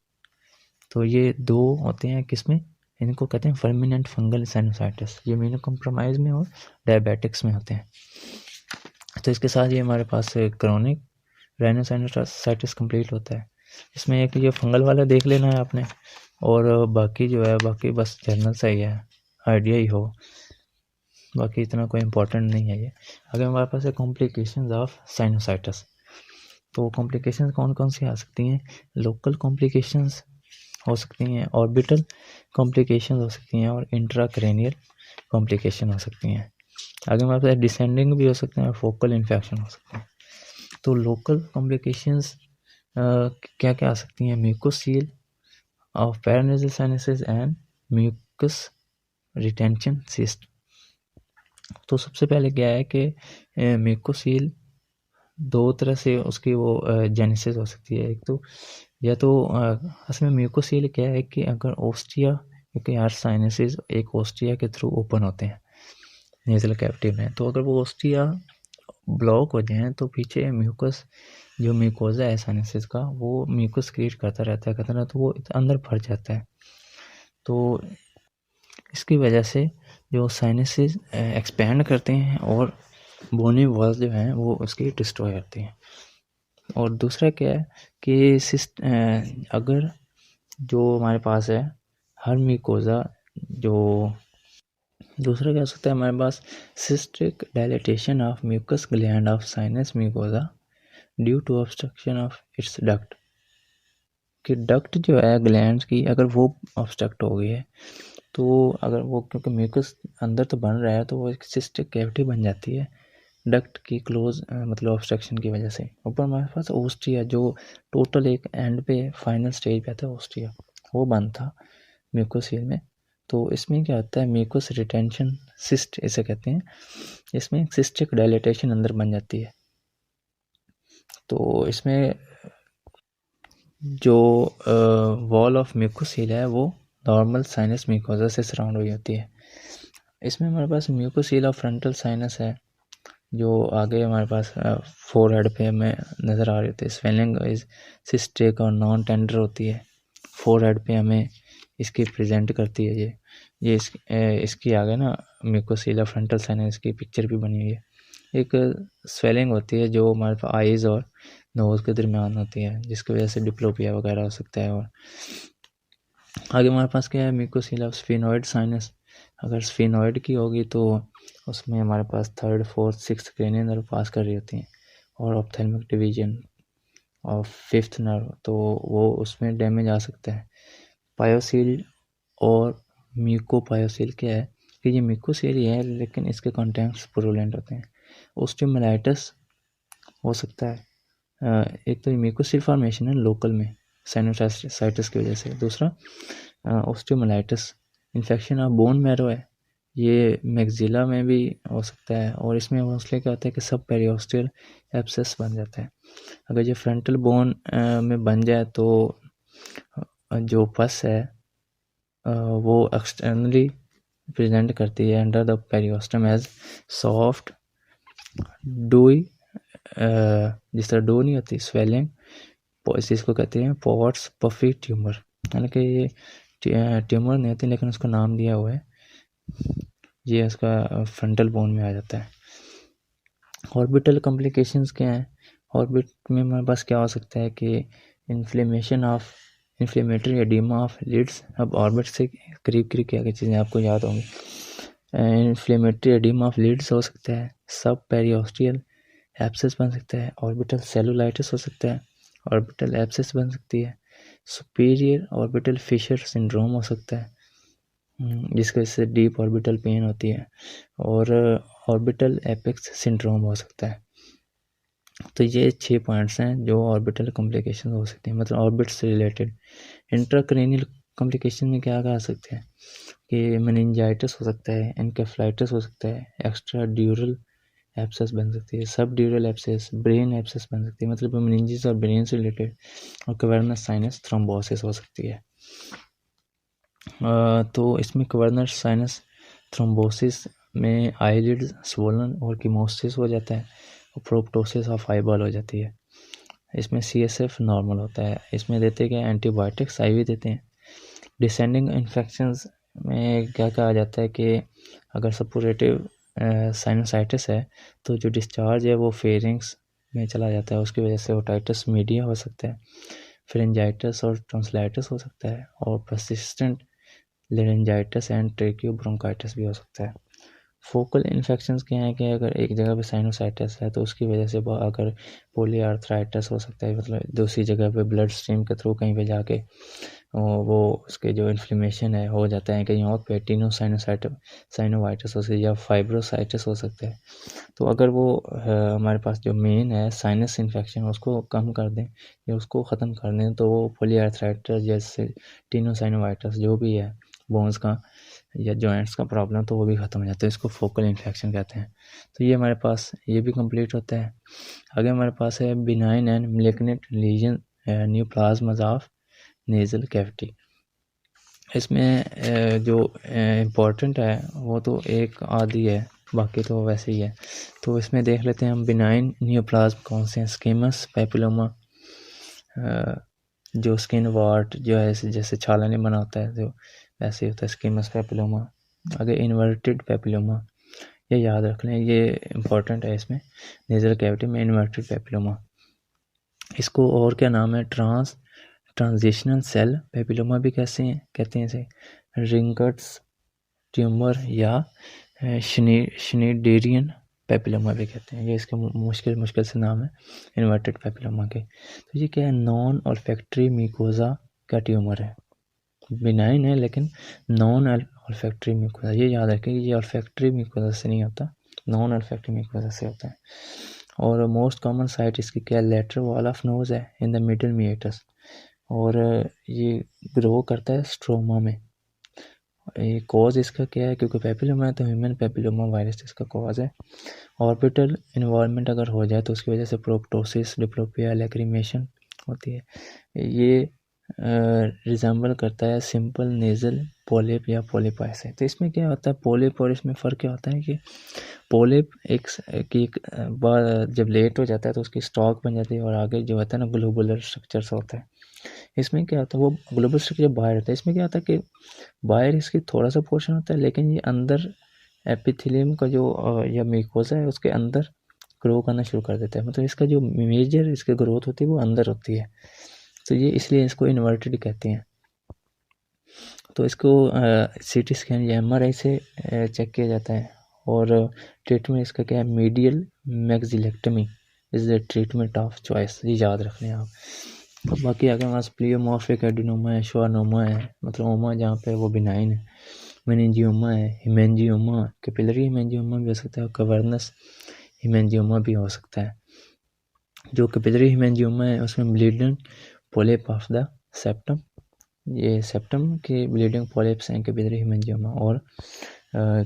तो ये दो होते हैं किसमें, इनको कहते हैं फर्मिनेंट फंगल साइनोसाइटिस। ये इम्यूनो कॉम्प्रोमाइज में और डायबिटिक्स में होते हैं। तो इसके साथ ये हमारे पास क्रोनिक राइनोसाइनोसाइटिस कंप्लीट होता है। इसमें एक ये फंगल वाला देख लेना है आपने, और बाकी जो है बाकी बस जनरल सा ही है, आइडिया ही हो, बाकी इतना कोई इम्पोर्टेंट नहीं है ये। आगे हमारे पास है कॉम्प्लिकेशंस ऑफ साइनोसाइटिस। तो कॉम्प्लिकेशंस कौन कौन सी आ सकती हैं, लोकल कॉम्प्लिकेशंस हो सकती हैं, ऑर्बिटल कॉम्प्लिकेशंस हो सकती हैं, और इंट्राक्रेनियल कॉम्प्लिकेशन हो सकती हैं। आगे हमारे पास डिसेंडिंग भी हो सकते हैं और फोकल इन्फेक्शन हो सकते हैं। तो लोकल कॉम्प्लिकेशंस क्या क्या आ सकती हैं, mucocele of paranasal sinuses and mucus retention cyst. तो सबसे पहले क्या है कि म्यूकोसील दो तरह से उसकी वो जेनेसिस हो सकती है। एक तो या तो असल में म्यूकोसील क्या है कि अगर ओस्टिया, क्योंकि यार साइनसेस एक ओस्टिया के थ्रू ओपन होते हैं नेजल कैविटी में, तो अगर वो ओस्टिया ब्लॉक हो जाए तो पीछे म्यूकस जो म्यूकोजा है साइनसेस का, वो म्यूकस क्रिएट करता रहता है, तो वो अंदर भर जाता है। तो इसकी वजह से जो साइनसेस एक्सपैंड करते हैं और बोनी वॉल्स जो हैं वो उसकी डिस्ट्रॉय करती हैं। और दूसरा क्या है कि अगर जो हमारे पास है हर म्यूकोजा, जो दूसरा क्या हो सकता है हमारे पास, cystic dilatation of mucus gland of sinus mucosa due to obstruction of its duct. कि डक्ट जो है ग्लैंड की अगर वो ऑब्स्ट्रक्ट हो गई है, तो अगर वो, क्योंकि म्यूकस अंदर तो बन रहा है, तो वो एक सिस्टिक कैविटी बन जाती है डक्ट की क्लोज मतलब ऑब्स्ट्रक्शन की वजह से। ऊपर हमारे पास ओस्टिया, जो टोटल एक एंड पे फाइनल स्टेज पे आता है ओस्टिया, वो बंद था म्यूकोसील में। तो इसमें क्या होता है, म्यूकोस रिटेंशन सिस्ट इसे कहते हैं। इसमें सिस्टिक डायलिटेशन अंदर बन जाती है। तो इसमें जो वॉल ऑफ म्यूकोसील है वो नॉर्मल साइनस म्यूकोजा से सराउंड हुई होती है। इसमें हमारे पास म्यूकोसील ऑफ फ्रंटल साइनस है, जो आगे हमारे पास फोरहेड पे हमें नज़र आ रही होती है। स्वेलिंग इज सिस्टिक और नॉन टेंडर होती है। फोरहेड पे हमें इसकी प्रेजेंट करती है। ये इसकी आगे ना म्यूकोसील ऑफ फ्रंटल साइनस की पिक्चर भी बनी हुई है। एक स्वेलिंग होती है जो हमारे पास आइज़ और नोज़ के दरमियान होती है, जिसकी वजह से डिप्लोपिया वगैरह हो सकता है। और आगे हमारे पास क्या है, म्यूकोसील ऑफ स्फीनोइड साइनस। अगर स्फीनोइड की होगी तो उसमें हमारे पास 3rd 4th 6th cranial nerve पास कर रही होती हैं, और ऑप्थेल्मिक डिवीजन और 5th नर्व, तो वो उसमें डैमेज आ सकता है। पायोसील और म्यूकोपायोसील क्या है कि ये म्यूकोसील ही है, लेकिन इसके कंटेंट्स पुरुलेंट होते हैं। ओस्टियोमाइलाइटिस हो सकता है। एक तो म्यूकोसील फॉर्मेशन है लोकल में साइनोसाइटिस की वजह से। दूसरा osteomyelitis infection of bone marrow है, ये मैक्सिला में भी हो सकता है। और इसमें मोस्टली क्या होता है कि सब पेरियोस्टियल एब्सेस बन जाता है। अगर ये फ्रंटल बोन में बन जाए तो जो पस है वो एक्सटर्नली प्रेजेंट करती है under the periosteum as soft doughy, जिस तरह डो नहीं होती स्वेलिंग, इसको कहते हैं पॉट्स पफी ट्यूमर। हालांकि ये ट्यूमर नहीं होती, लेकिन उसका नाम दिया हुआ है, ये उसका फ्रंटल बोन में आ जाता है। ऑर्बिटल कॉम्प्लिकेशंस क्या हैं, ऑर्बिट में हमारे पास क्या हो सकता है कि इन्फ्लेमेटरी एडिमा ऑफ लिड्स। अब ऑर्बिट से करीब करीब क्या क्या चीज़ें आपको याद होंगी। इन्फ्लेमेटरी एडिमा ऑफ लिड्स हो सकता है, सब पेरियोस्टियल एब्सेस बन सकता है, ऑर्बिटल सेलुलाइटिस हो सकता है, ऑर्बिटल एब्सेस बन सकती है, सुपीरियर ऑर्बिटल फिशर सिंड्रोम हो सकता है, जिसकी वजह से डीप ऑर्बिटल पेन होती है, और ऑर्बिटल एपेक्स सिंड्रोम हो सकता है। तो ये 6 पॉइंट्स हैं जो ऑर्बिटल कॉम्प्लिकेशन हो सकती हैं, मतलब ऑर्बिट से रिलेटेड। इंट्राक्रेनियल कॉम्प्लिकेशन में क्या आ सकते हैं कि मेनिंजाइटिस हो सकता है, एनकेफ्लाइटिस हो सकता है, एक्स्ट्रा ड्यूरल एब्सेस बन सकती है, सब ड्यूरल एब्सेस, ब्रेन एब्सेस बन सकती है, मतलब मेनिंजेस और ब्रेन से रिलेटेड, और कवर्नस साइनस थ्रोम्बोसिस हो सकती है। तो इसमें कवर्नस साइनस थ्रोम्बोसिस में आईलिड स्वोलन और कीमोसिस हो जाता है, और प्रोप्टोसिस ऑफ आईबॉल हो जाती है। इसमें CSF नॉर्मल होता है। इसमें देते क्या, एंटीबायोटिक्स IV देते हैं। डिसेंडिंग इन्फेक्शंस में क्या कहा जाता है कि अगर सपोरेटिव साइनोसाइटिस है तो जो डिस्चार्ज है वो फेरिंग्स में चला जाता है, उसकी वजह से ओटाइटिस मीडिया हो सकता है, फेरेंजाइटिस और टॉन्सिलाइटिस हो सकता है, और परसिस्टेंट लेरेंजाइटिस एंड ट्रेकियोब्रोंकाइटिस भी हो सकता है। फोकल इन्फेक्शंस क्या हैं कि अगर एक जगह पे साइनोसाइटिस है तो उसकी वजह से अगर पोलीआर्थराइटिस हो सकता है, मतलब दूसरी जगह पे ब्लड स्ट्रीम के थ्रू कहीं पे जाके वो उसके जो इन्फ्लेमेशन है हो जाता है, कहीं और पे साइनोवाइटिस हो सकती है, या फाइब्रोसाइटिस हो सकता है। तो अगर वो हमारे पास जो मेन है साइनस इन्फेक्शन उसको कम कर दें या उसको ख़त्म कर दें, तो वो पोलीआर्थराइटिस जैसे टीनोसाइनोवाइटिस जो भी है बोन्स का या जॉइंट्स का प्रॉब्लम, तो वो भी ख़त्म हो जाता है। इसको फोकल इन्फेक्शन कहते हैं। तो ये हमारे पास ये भी कंप्लीट होता है। आगे हमारे पास है benign and malignant lesion neoplasms of nasal cavity. इसमें जो इम्पोर्टेंट है वो तो एक आधी है, बाकी तो वैसे ही है। तो इसमें देख लेते हैं हम बिनाइन न्यूप्लाज्म कौन से हैं। स्कीमस पेपिलोमा, जो स्किन वार्ट जो है जैसे छाला नहीं बना होता है जो वैसे ही होता है स्कीमस पेपिलोमा। आगे इन्वर्टेड पेपिलोमा, ये याद रख लें, ये इम्पोर्टेंट है इसमें, नेज़ल कैविटी में इन्वर्टेड पेपिलोमा। इसको और क्या नाम है, ट्रांजिशनल सेल पेपिलोमा भी कहते हैं इसे, रिंगर्ट्स ट्यूमर या श्नीडेरियन पेपिलोमा भी कहते हैं। ये इसके मुश्किल से नाम है इन्वर्टेड पेपिलोमा के। तो ये क्या है, नॉन ऑल्फैक्टरी म्यूकोजा का ट्यूमर है, बिनाइन है लेकिन नॉन ऑल्फैक्टरी म्यूकोजा। ये याद रखें, ये ऑल्फैक्टरी म्यूकोजा से नहीं होता, नॉन अल्फेक्टिव म्यूकोसा से होता है। और मोस्ट कॉमन साइट इसकी क्या है, लेटरल वॉल ऑफ नोज है इन द मिडल मीएटस, और ये ग्रो करता है स्ट्रोमा में। ये कॉज इसका क्या है, क्योंकि पेपिलोमा है तो ह्यूमन पेपिलोमा वायरस इसका कॉज है। ऑर्बिटल इन्वॉल्वमेंट अगर हो जाए तो उसकी वजह से प्रोप्टोसिस, डिप्लोपिया, लैक्रिमेशन होती है। ये रिजेंबल करता है सिंपल नेजल पोलिप या पोलिपाई से। तो इसमें क्या होता है, पोलिप और इसमें फ़र्क क्या होता है कि पोलिप एक बार जब लेट हो जाता है तो उसकी स्टॉक बन जाती है और आगे जो होता है ना ग्लोबुलर स्ट्रक्चर से होता है। इसमें क्या होता है, वो ग्लोबुलर स्ट्रक्चर बाहर होता है, इसमें क्या होता है कि बाहर इसकी थोड़ा सा पोर्शन होता है, लेकिन ये अंदर एपिथेलियम का जो या म्यूकोसा है उसके अंदर ग्रो करना शुरू कर देता है। मतलब इसका जो मेजर इसकी ग्रोथ होती है वो अंदर होती है, तो ये इसलिए इसको इन्वर्टेड कहते हैं। तो इसको सीटी स्कैन या एमआरआई से चेक किया जाता है। और ट्रीटमेंट इसका क्या है, medial maxillectomy is the treatment of choice, ये याद रखने आप। तो बाकी अगर हमारे पास प्लियोमॉर्फिक एडिनोमा है, श्वानोमा है, मतलब ओमा जहाँ पे वो बिनाइन है, मेनिंजियोमा है, हिमेंजियोमा, कैपिलरी हिमेंजियोमा भी हो सकता है, कवर्नस हिमेंजियोमा भी हो सकता है। जो कैपिलरी हिमेंजियोमा है उसमें bleeding polyp of the septum, ये सेप्टम के ब्लीडिंग पोलिप्स हैं कैपिलरी हिमेंजियोमा। और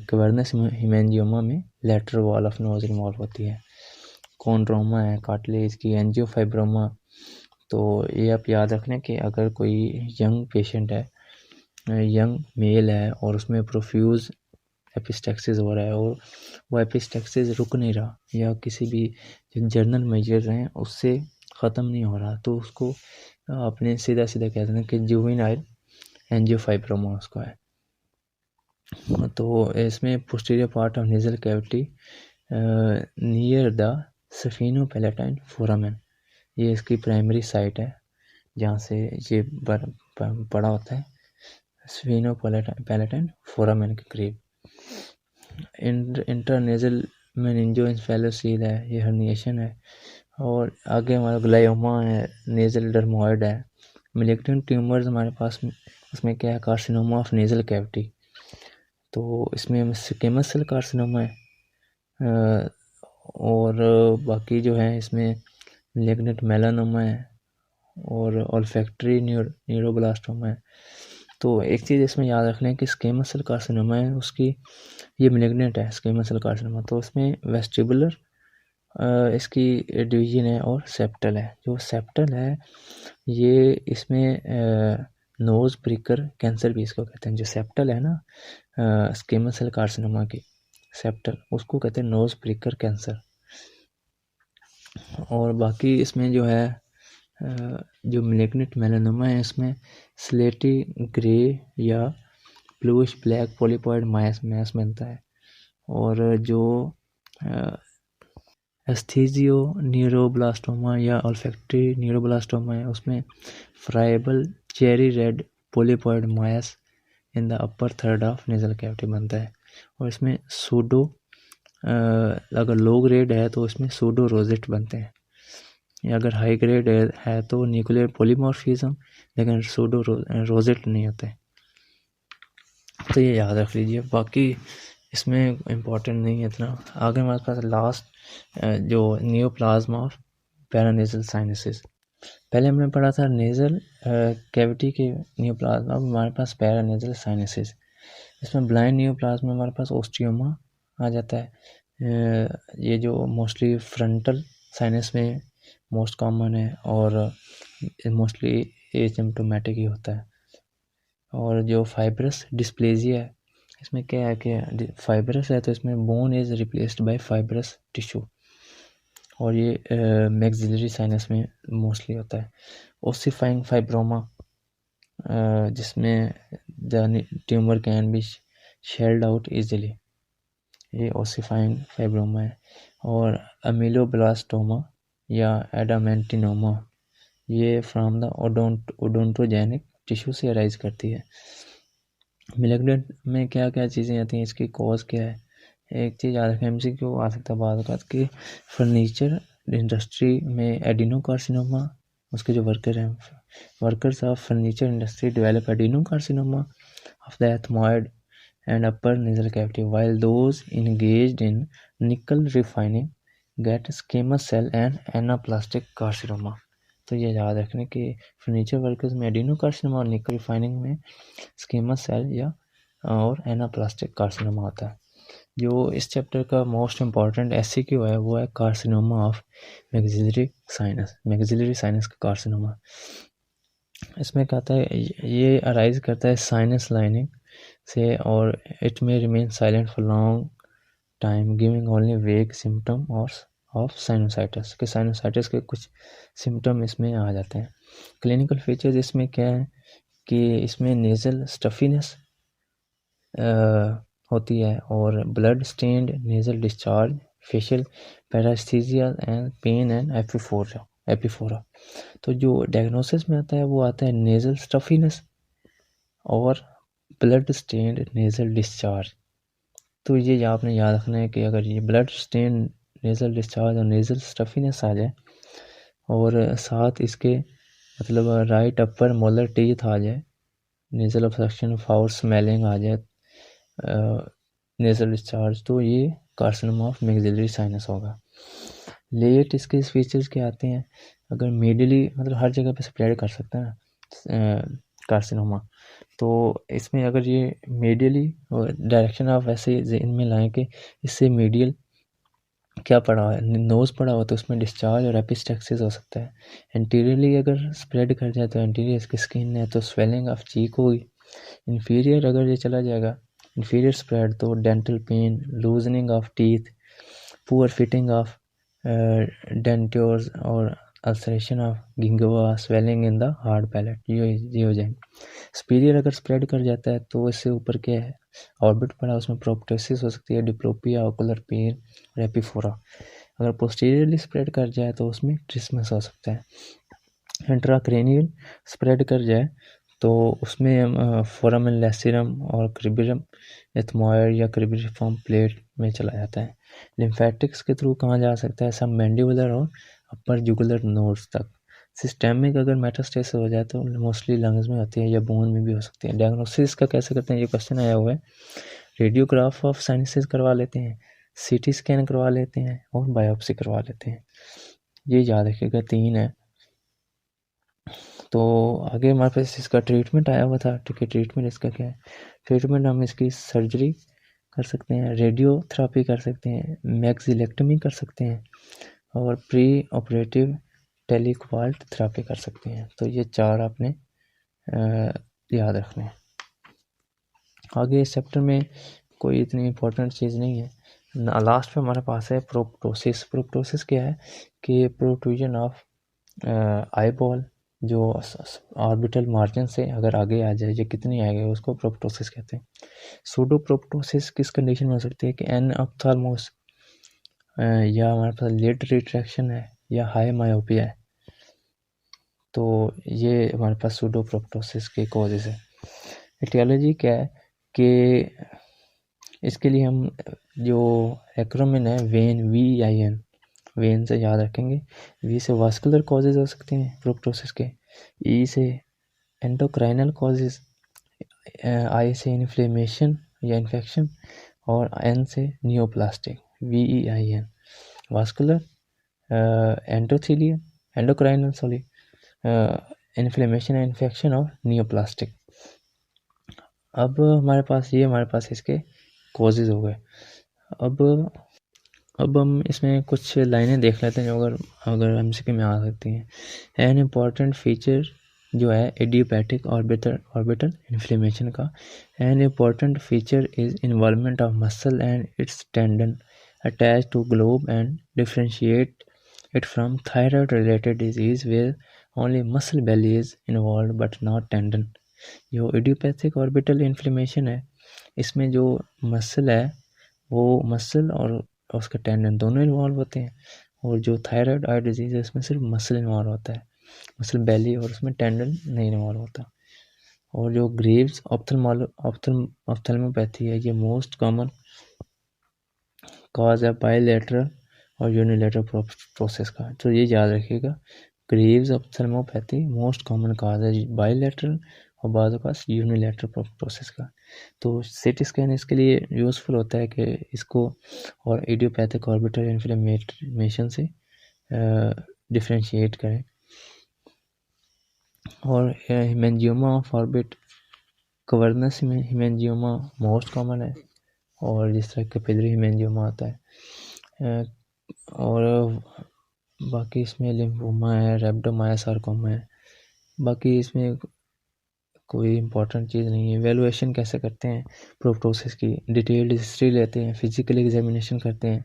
कवर्नस हिमेंजियोमा में lateral wall of nose involve होती है। कॉन्ड्रोमा है कार्टिलेज की, एंजियोफाइब्रोमा। तो ये आप याद रखना कि अगर कोई यंग पेशेंट है, यंग मेल है और उसमें प्रोफ्यूज एपिस्टेक्सिस हो रहा है और वो एपिस्टेक्सिस रुक नहीं रहा या किसी भी जो जर्नल मेजर हैं उससे ख़त्म नहीं हो रहा, तो उसको अपने सीधा कह देना कि जुवेनाइल एंजियोफाइब्रोमा उसको है। तो इसमें posterior part of nasal cavity near the sphenopalatine foramen, ये इसकी प्राइमरी साइट है जहाँ से ये बड़ा होता है, स्फेनोपैलेटाइन फोरामेन के करीब। इंटरनेजल मेनिंजोइन्फेलोसील है, ये हर्निएशन है। और आगे हमारा ग्लायोमा है, नेजल डर्मोइड है। मैलिग्नेंट ट्यूमर्स हमारे पास उसमें क्या है, कार्सिनोमा ऑफ नेजल कैविटी, तो इसमें स्क्वेमस सेल कार्सिनोमा है। और बाकी जो है इसमें मैलिग्नेंट मेलानोमा है और ऑल्फैक्टरी न्यूरोब्लास्टोमा है। तो एक चीज़ इसमें याद रखना है कि स्क्वेमस सेल कार्सिनोमा है उसकी, ये मैलिग्नेंट है स्क्वेमस सेल कार्सिनोमा, तो इसमें वेस्टिबुलर इसकी डिवीजन है और सेप्टल है। जो सेप्टल है ये इसमें नोज प्रिकर कैंसर भी इसको कहते हैं। जो सेप्टल है ना स्क्वेमस सेल कार्सिनोमा की सेप्टल, उसको कहते हैं नोज प्रिकर कैंसर। और बाकी इसमें जो है जो मैलिग्नेंट मेलानोमा है इसमें स्लेटी ग्रे या ब्लूइश ब्लैक पॉलीपॉइड मैस बनता है। और जो एस्थीजियो न्यूरोब्लास्टोमा या ऑल्फैक्टरी न्यूरोब्लास्टोमा है उसमें friable cherry red polypoid minus in the upper third of nasal cavity बनता है। और इसमें सूडो अगर लो ग्रेड है तो इसमें सूडो रोजेट बनते हैं, या अगर हाई ग्रेड है तो न्यूक्लियर पॉलीमॉर्फिज्म, लेकिन सूडो रोजेट नहीं होते। तो ये याद रख लीजिए, बाकी इसमें इम्पोर्टेंट नहीं है इतना। आगे हमारे पास लास्ट जो नियोप्लाज्मा ऑफ पैरानेजल साइनसेस, पहले हमने पढ़ा था नेजल कैविटी के नियोप्लाज्मा, हमारे पास पैरानेजल साइनसेस। इसमें ब्लाइंड नियोप्लाज्मा हमारे पास ओस्टियोमा आ जाता है। ये जो मोस्टली फ्रंटल साइनस में मोस्ट कॉमन है और मोस्टली एसिम्प्टोमेटिक ही होता है। और जो फाइब्रस डिस्प्लेजिया है इसमें क्या है कि फाइब्रस है तो इसमें bone is replaced by fibrous tissue, और ये मैक्सिलरी साइनस में मोस्टली होता है। ओसिफाइंग फाइब्रोमा जिसमें the tumour can be shelled out easily, ये ओसिफाइंग फाइब्रोमा है। और अमीलोब्लास्टोमा या एडामेंटिनोमा ये फ्रॉम द ओडोंटोजेनिक टिश्यू से अराइज करती है। मैलिग्नेंट में क्या क्या चीज़ें आती हैं, इसकी कॉज क्या है, एक चीज़ याद रखें, MCQ आ सकता है बाद कि फर्नीचर इंडस्ट्री में एडिनोकार्सिनोमा, उसके जो वर्कर हैं, workers of furniture industry develop adenocarcinoma of the ethmoid and upper nasal cavity, while those engaged in nickel refining get squamous cell and anaplastic carcinoma। तो ये याद रखने कि फर्नीचर वर्कर्स में एडिनोकार्सिनोमा और निकल रिफाइनिंग में स्कीमस सेल या और एनाप्लास्टिक कार्सिनोमा होता है। जो इस चैप्टर का मोस्ट इम्पॉर्टेंट एससीक्यू है वो है कार्सिनोमा ऑफ मैक्सिलरी साइनस का कार्सिनोमा। इसमें कहता है ये अराइज करता है साइनस लाइनिंग से और इट में remain silent for long time giving only वेग सिम्टम और ऑफ साइनोसाइटिस के साइनोसाइटिस के कुछ सिम्टम इसमें आ जाते हैं। क्लिनिकल फीचर्स इसमें क्या है कि इसमें नेज़ल स्टफीनेस होती है और blood stained nasal discharge, facial paraesthesia and pain and epiphora. तो जो डायग्नोसिस में आता है वो आता है नेज़ल स्टफीनेस और ब्लड स्टेन्ड नेज़ल डिस्चार्ज। तो ये आपने याद रखना है कि अगर ये ब्लड स्टेन नेज़ल डिस्चार्ज और नेज़ल स्टफीनेस आ जाए और साथ इसके मतलब राइट अपर मोलर टीथ आ जाए, नेज़ल ऑब्स्ट्रक्शन फाउल स्मेलिंग आ जाए, नेज़ल डिस्चार्ज, तो ये कार्सिनोमा ऑफ मैक्सिलरी साइनस होगा। लेट इसके फीचर्स क्या आते हैं, अगर मीडियली मतलब हर जगह पे स्प्रेड कर सकता है ना कार्सिनोमा, तो इसमें अगर ये मीडियली डायरेक्शन आप वैसे इनमें लाएं कि इससे मीडियल क्या पड़ा है, नोज़ पड़ा हो तो उसमें डिस्चार्ज और एपिस्टेक्सिस हो सकता है। एंटीरियरली अगर स्प्रेड कर जाए तो एंटीरियर इसकी स्किन है तो स्वेलिंग ऑफ चीक होगी। इन्फीरियर अगर ये चला जाएगा इन्फीरियर स्प्रेड तो dental pain, loosening of teeth, poor fitting of dentures और ulceration of gingiva, swelling in the hard palate, ये हो जाएंगे। सुपीरियर अगर स्प्रेड कर जाता है तो इससे ऊपर क्या है ऑर्बिट पड़ा उसमें प्रोप्टोसिस हो सकती है, डिप्लोपिया, ओकुलर पेन और एपिफोरा। अगर पोस्टीरियरली स्प्रेड कर जाए तो उसमें ट्रिस्मस हो सकता है। इंट्राक्रेनियल स्प्रेड कर जाए तो उसमें फोरामेन लेसिरम और क्रिबिरम एथमॉयड या क्रिबिरिफॉर्म प्लेट में चला जाता है। लिम्फेटिक्स के थ्रू कहाँ जा सकता है, सब मैंडिबुलर और अपर जुगुलर नोड्स तक। सिस्टेमिक अगर मेटास्टेसिस हो जाए तो मोस्टली लंग्स में होती है या बोन में भी हो सकती है। डायग्नोसिस का कैसे करते हैं, ये क्वेश्चन आया हुआ है। रेडियोग्राफ ऑफ साइनसेस करवा लेते हैं, सीटी स्कैन करवा लेते हैं और बायोप्सी करवा लेते हैं। ये याद रखिएगा, 3 है। तो आगे हमारे पास इसका ट्रीटमेंट आया हुआ था, ठीक है। ट्रीटमेंट इसका क्या है, ट्रीटमेंट हम इसकी सर्जरी कर सकते हैं, रेडियोथेरेपी कर सकते हैं, मैक्सिलेक्टमी कर सकते हैं और प्री ऑपरेटिव टेलीक्वाल्ट थेरेपी कर सकते हैं। तो ये 4 आपने याद रखने हैं। आगे इस चैप्टर में कोई इतनी इम्पोर्टेंट चीज़ नहीं है। लास्ट पे हमारे पास है प्रोप्टोसिस। प्रोप्टोसिस क्या है कि प्रोट्रूजन ऑफ आई बॉल जो ऑर्बिटल मार्जिन से अगर आगे आ जाए, ये कितनी आएगी उसको प्रोप्टोसिस कहते हैं। सूडो प्रोप्टोसिस किस कंडीशन में हो सकती है कि एन ऑप्थाल्मोस या हमारे पास लेट रिट्रैक्शन है या हाई मायोपिया है, तो ये हमारे पास सूडो प्रोप्टोसिस के कॉजेज है। एटियोलॉजी क्या है कि इसके लिए हम जो एक्रोनिम है वेन, VIN, वेन से याद रखेंगे। V से वास्कुलर कॉजेज हो सकते हैं प्रोप्टोसिस के, E से एंडोक्राइनल कॉजेज, I से इन्फ्लेमेशन या इन्फेक्शन और N से neoplastic, VEIN। Vascular endocrinal inflammation या इन्फेक्शन और नियोप्लास्टिक। अब हमारे पास इसके कॉजेज हो गए। अब हम इसमें कुछ लाइनें देख लेते हैं जो अगर MCQ में आ सकती हैं। एन इम्पॉर्टेंट फीचर जो है इडियोपैथिक ऑर्बिटल इन्फ्लेमेशन का, an important feature is involvement of muscle and its tendon attach to globe and differentiate it from thyroid related disease where only muscle belly is involve but not tendon. जो idiopathic orbital inflammation है इसमें जो muscle है वो muscle और उसके tendon दोनों involve होते हैं, और जो थायराइड आई डिजीज़ है इसमें सिर्फ मसल इन्वॉल्व होता है, मसल बेली, और उसमें टेंडन नहीं इन्वॉल्व होता। और जो ग्रेव्स ऑप्थेल्मोपैथी है ये मोस्ट कॉमन कॉज है बायलैटरल और यूनिलैटरल प्रोसेस का। तो ये याद रखिएगा, ग्रेव्स ऑप्थेल्मोपैथी मोस्ट कॉमन कॉज है बायलैटरल और बाद यूनिलैटरल प्रोसेस का। तो सीटी स्कैन इसके लिए यूज़फुल होता है कि इसको और इडियोपैथिक ऑर्बिटल इन्फ्लेमेशन से डिफ्रेंशिएट करें। और हेमेंजियोमा ऑफ ऑर्बिट कवर्नस में हेमेंजियोमा मोस्ट कॉमन है, और जिस तरह कैपिलरी हेमेंजियोमा आता है, और बाकी इसमें लिम्फोमा है, रैप्डोमायोसार्कोमा है। बाकी इसमें कोई इम्पोर्टेंट चीज़ नहीं है। वैल्यूएशन कैसे करते हैं प्रोप्टोसिस की, डिटेल्ड हिस्ट्री लेते हैं, फिजिकल एग्जामिनेशन करते हैं,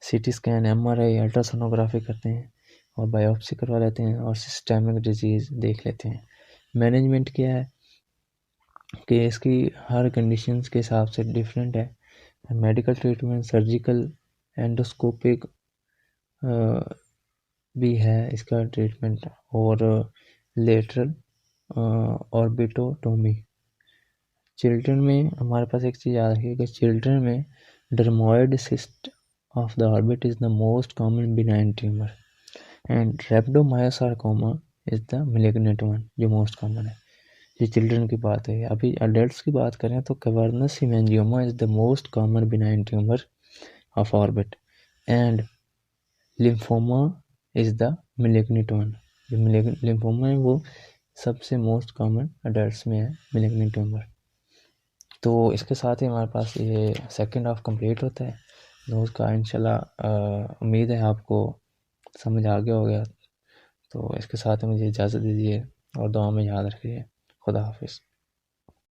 सीटी स्कैन, एमआरआई, अल्ट्रासोनोग्राफी करते हैं, और बायोप्सी करवा लेते हैं, और सिस्टेमिक डिजीज़ देख लेते हैं। मैनेजमेंट क्या है कि इसकी हर कंडीशंस के हिसाब से डिफरेंट है। मेडिकल ट्रीटमेंट, सर्जिकल, एंडोस्कोपिक भी है इसका ट्रीटमेंट, और लेटरल ऑर्बिटोटोमी। चिल्ड्रन में हमारे पास एक चीज़ याद रखिए कि चिल्ड्रन में dermoid cyst of the orbit is the most common benign tumour, and रैप्डोमायोसार्कोमा is the malignant one जो मोस्ट कॉमन है। ये चिल्ड्रन की बात है। अभी अडल्ट्स की बात करें तो cavernous haemangioma is the most common benign tumour of orbit, and lymphoma is the malignant one. जो लिम्फोमा है वो सबसे मोस्ट कॉमन अडल्ट्स में है, मैलिग्नेंट ट्यूमर। तो इसके साथ ही हमारे पास ये सेकंड हाफ कंप्लीट होता है। तो उसका इंशाल्लाह उम्मीद है आपको समझ आ गया होगा। तो इसके साथ मुझे इजाज़त दीजिए और दुआ में याद रखिए। खुदा हाफिज़।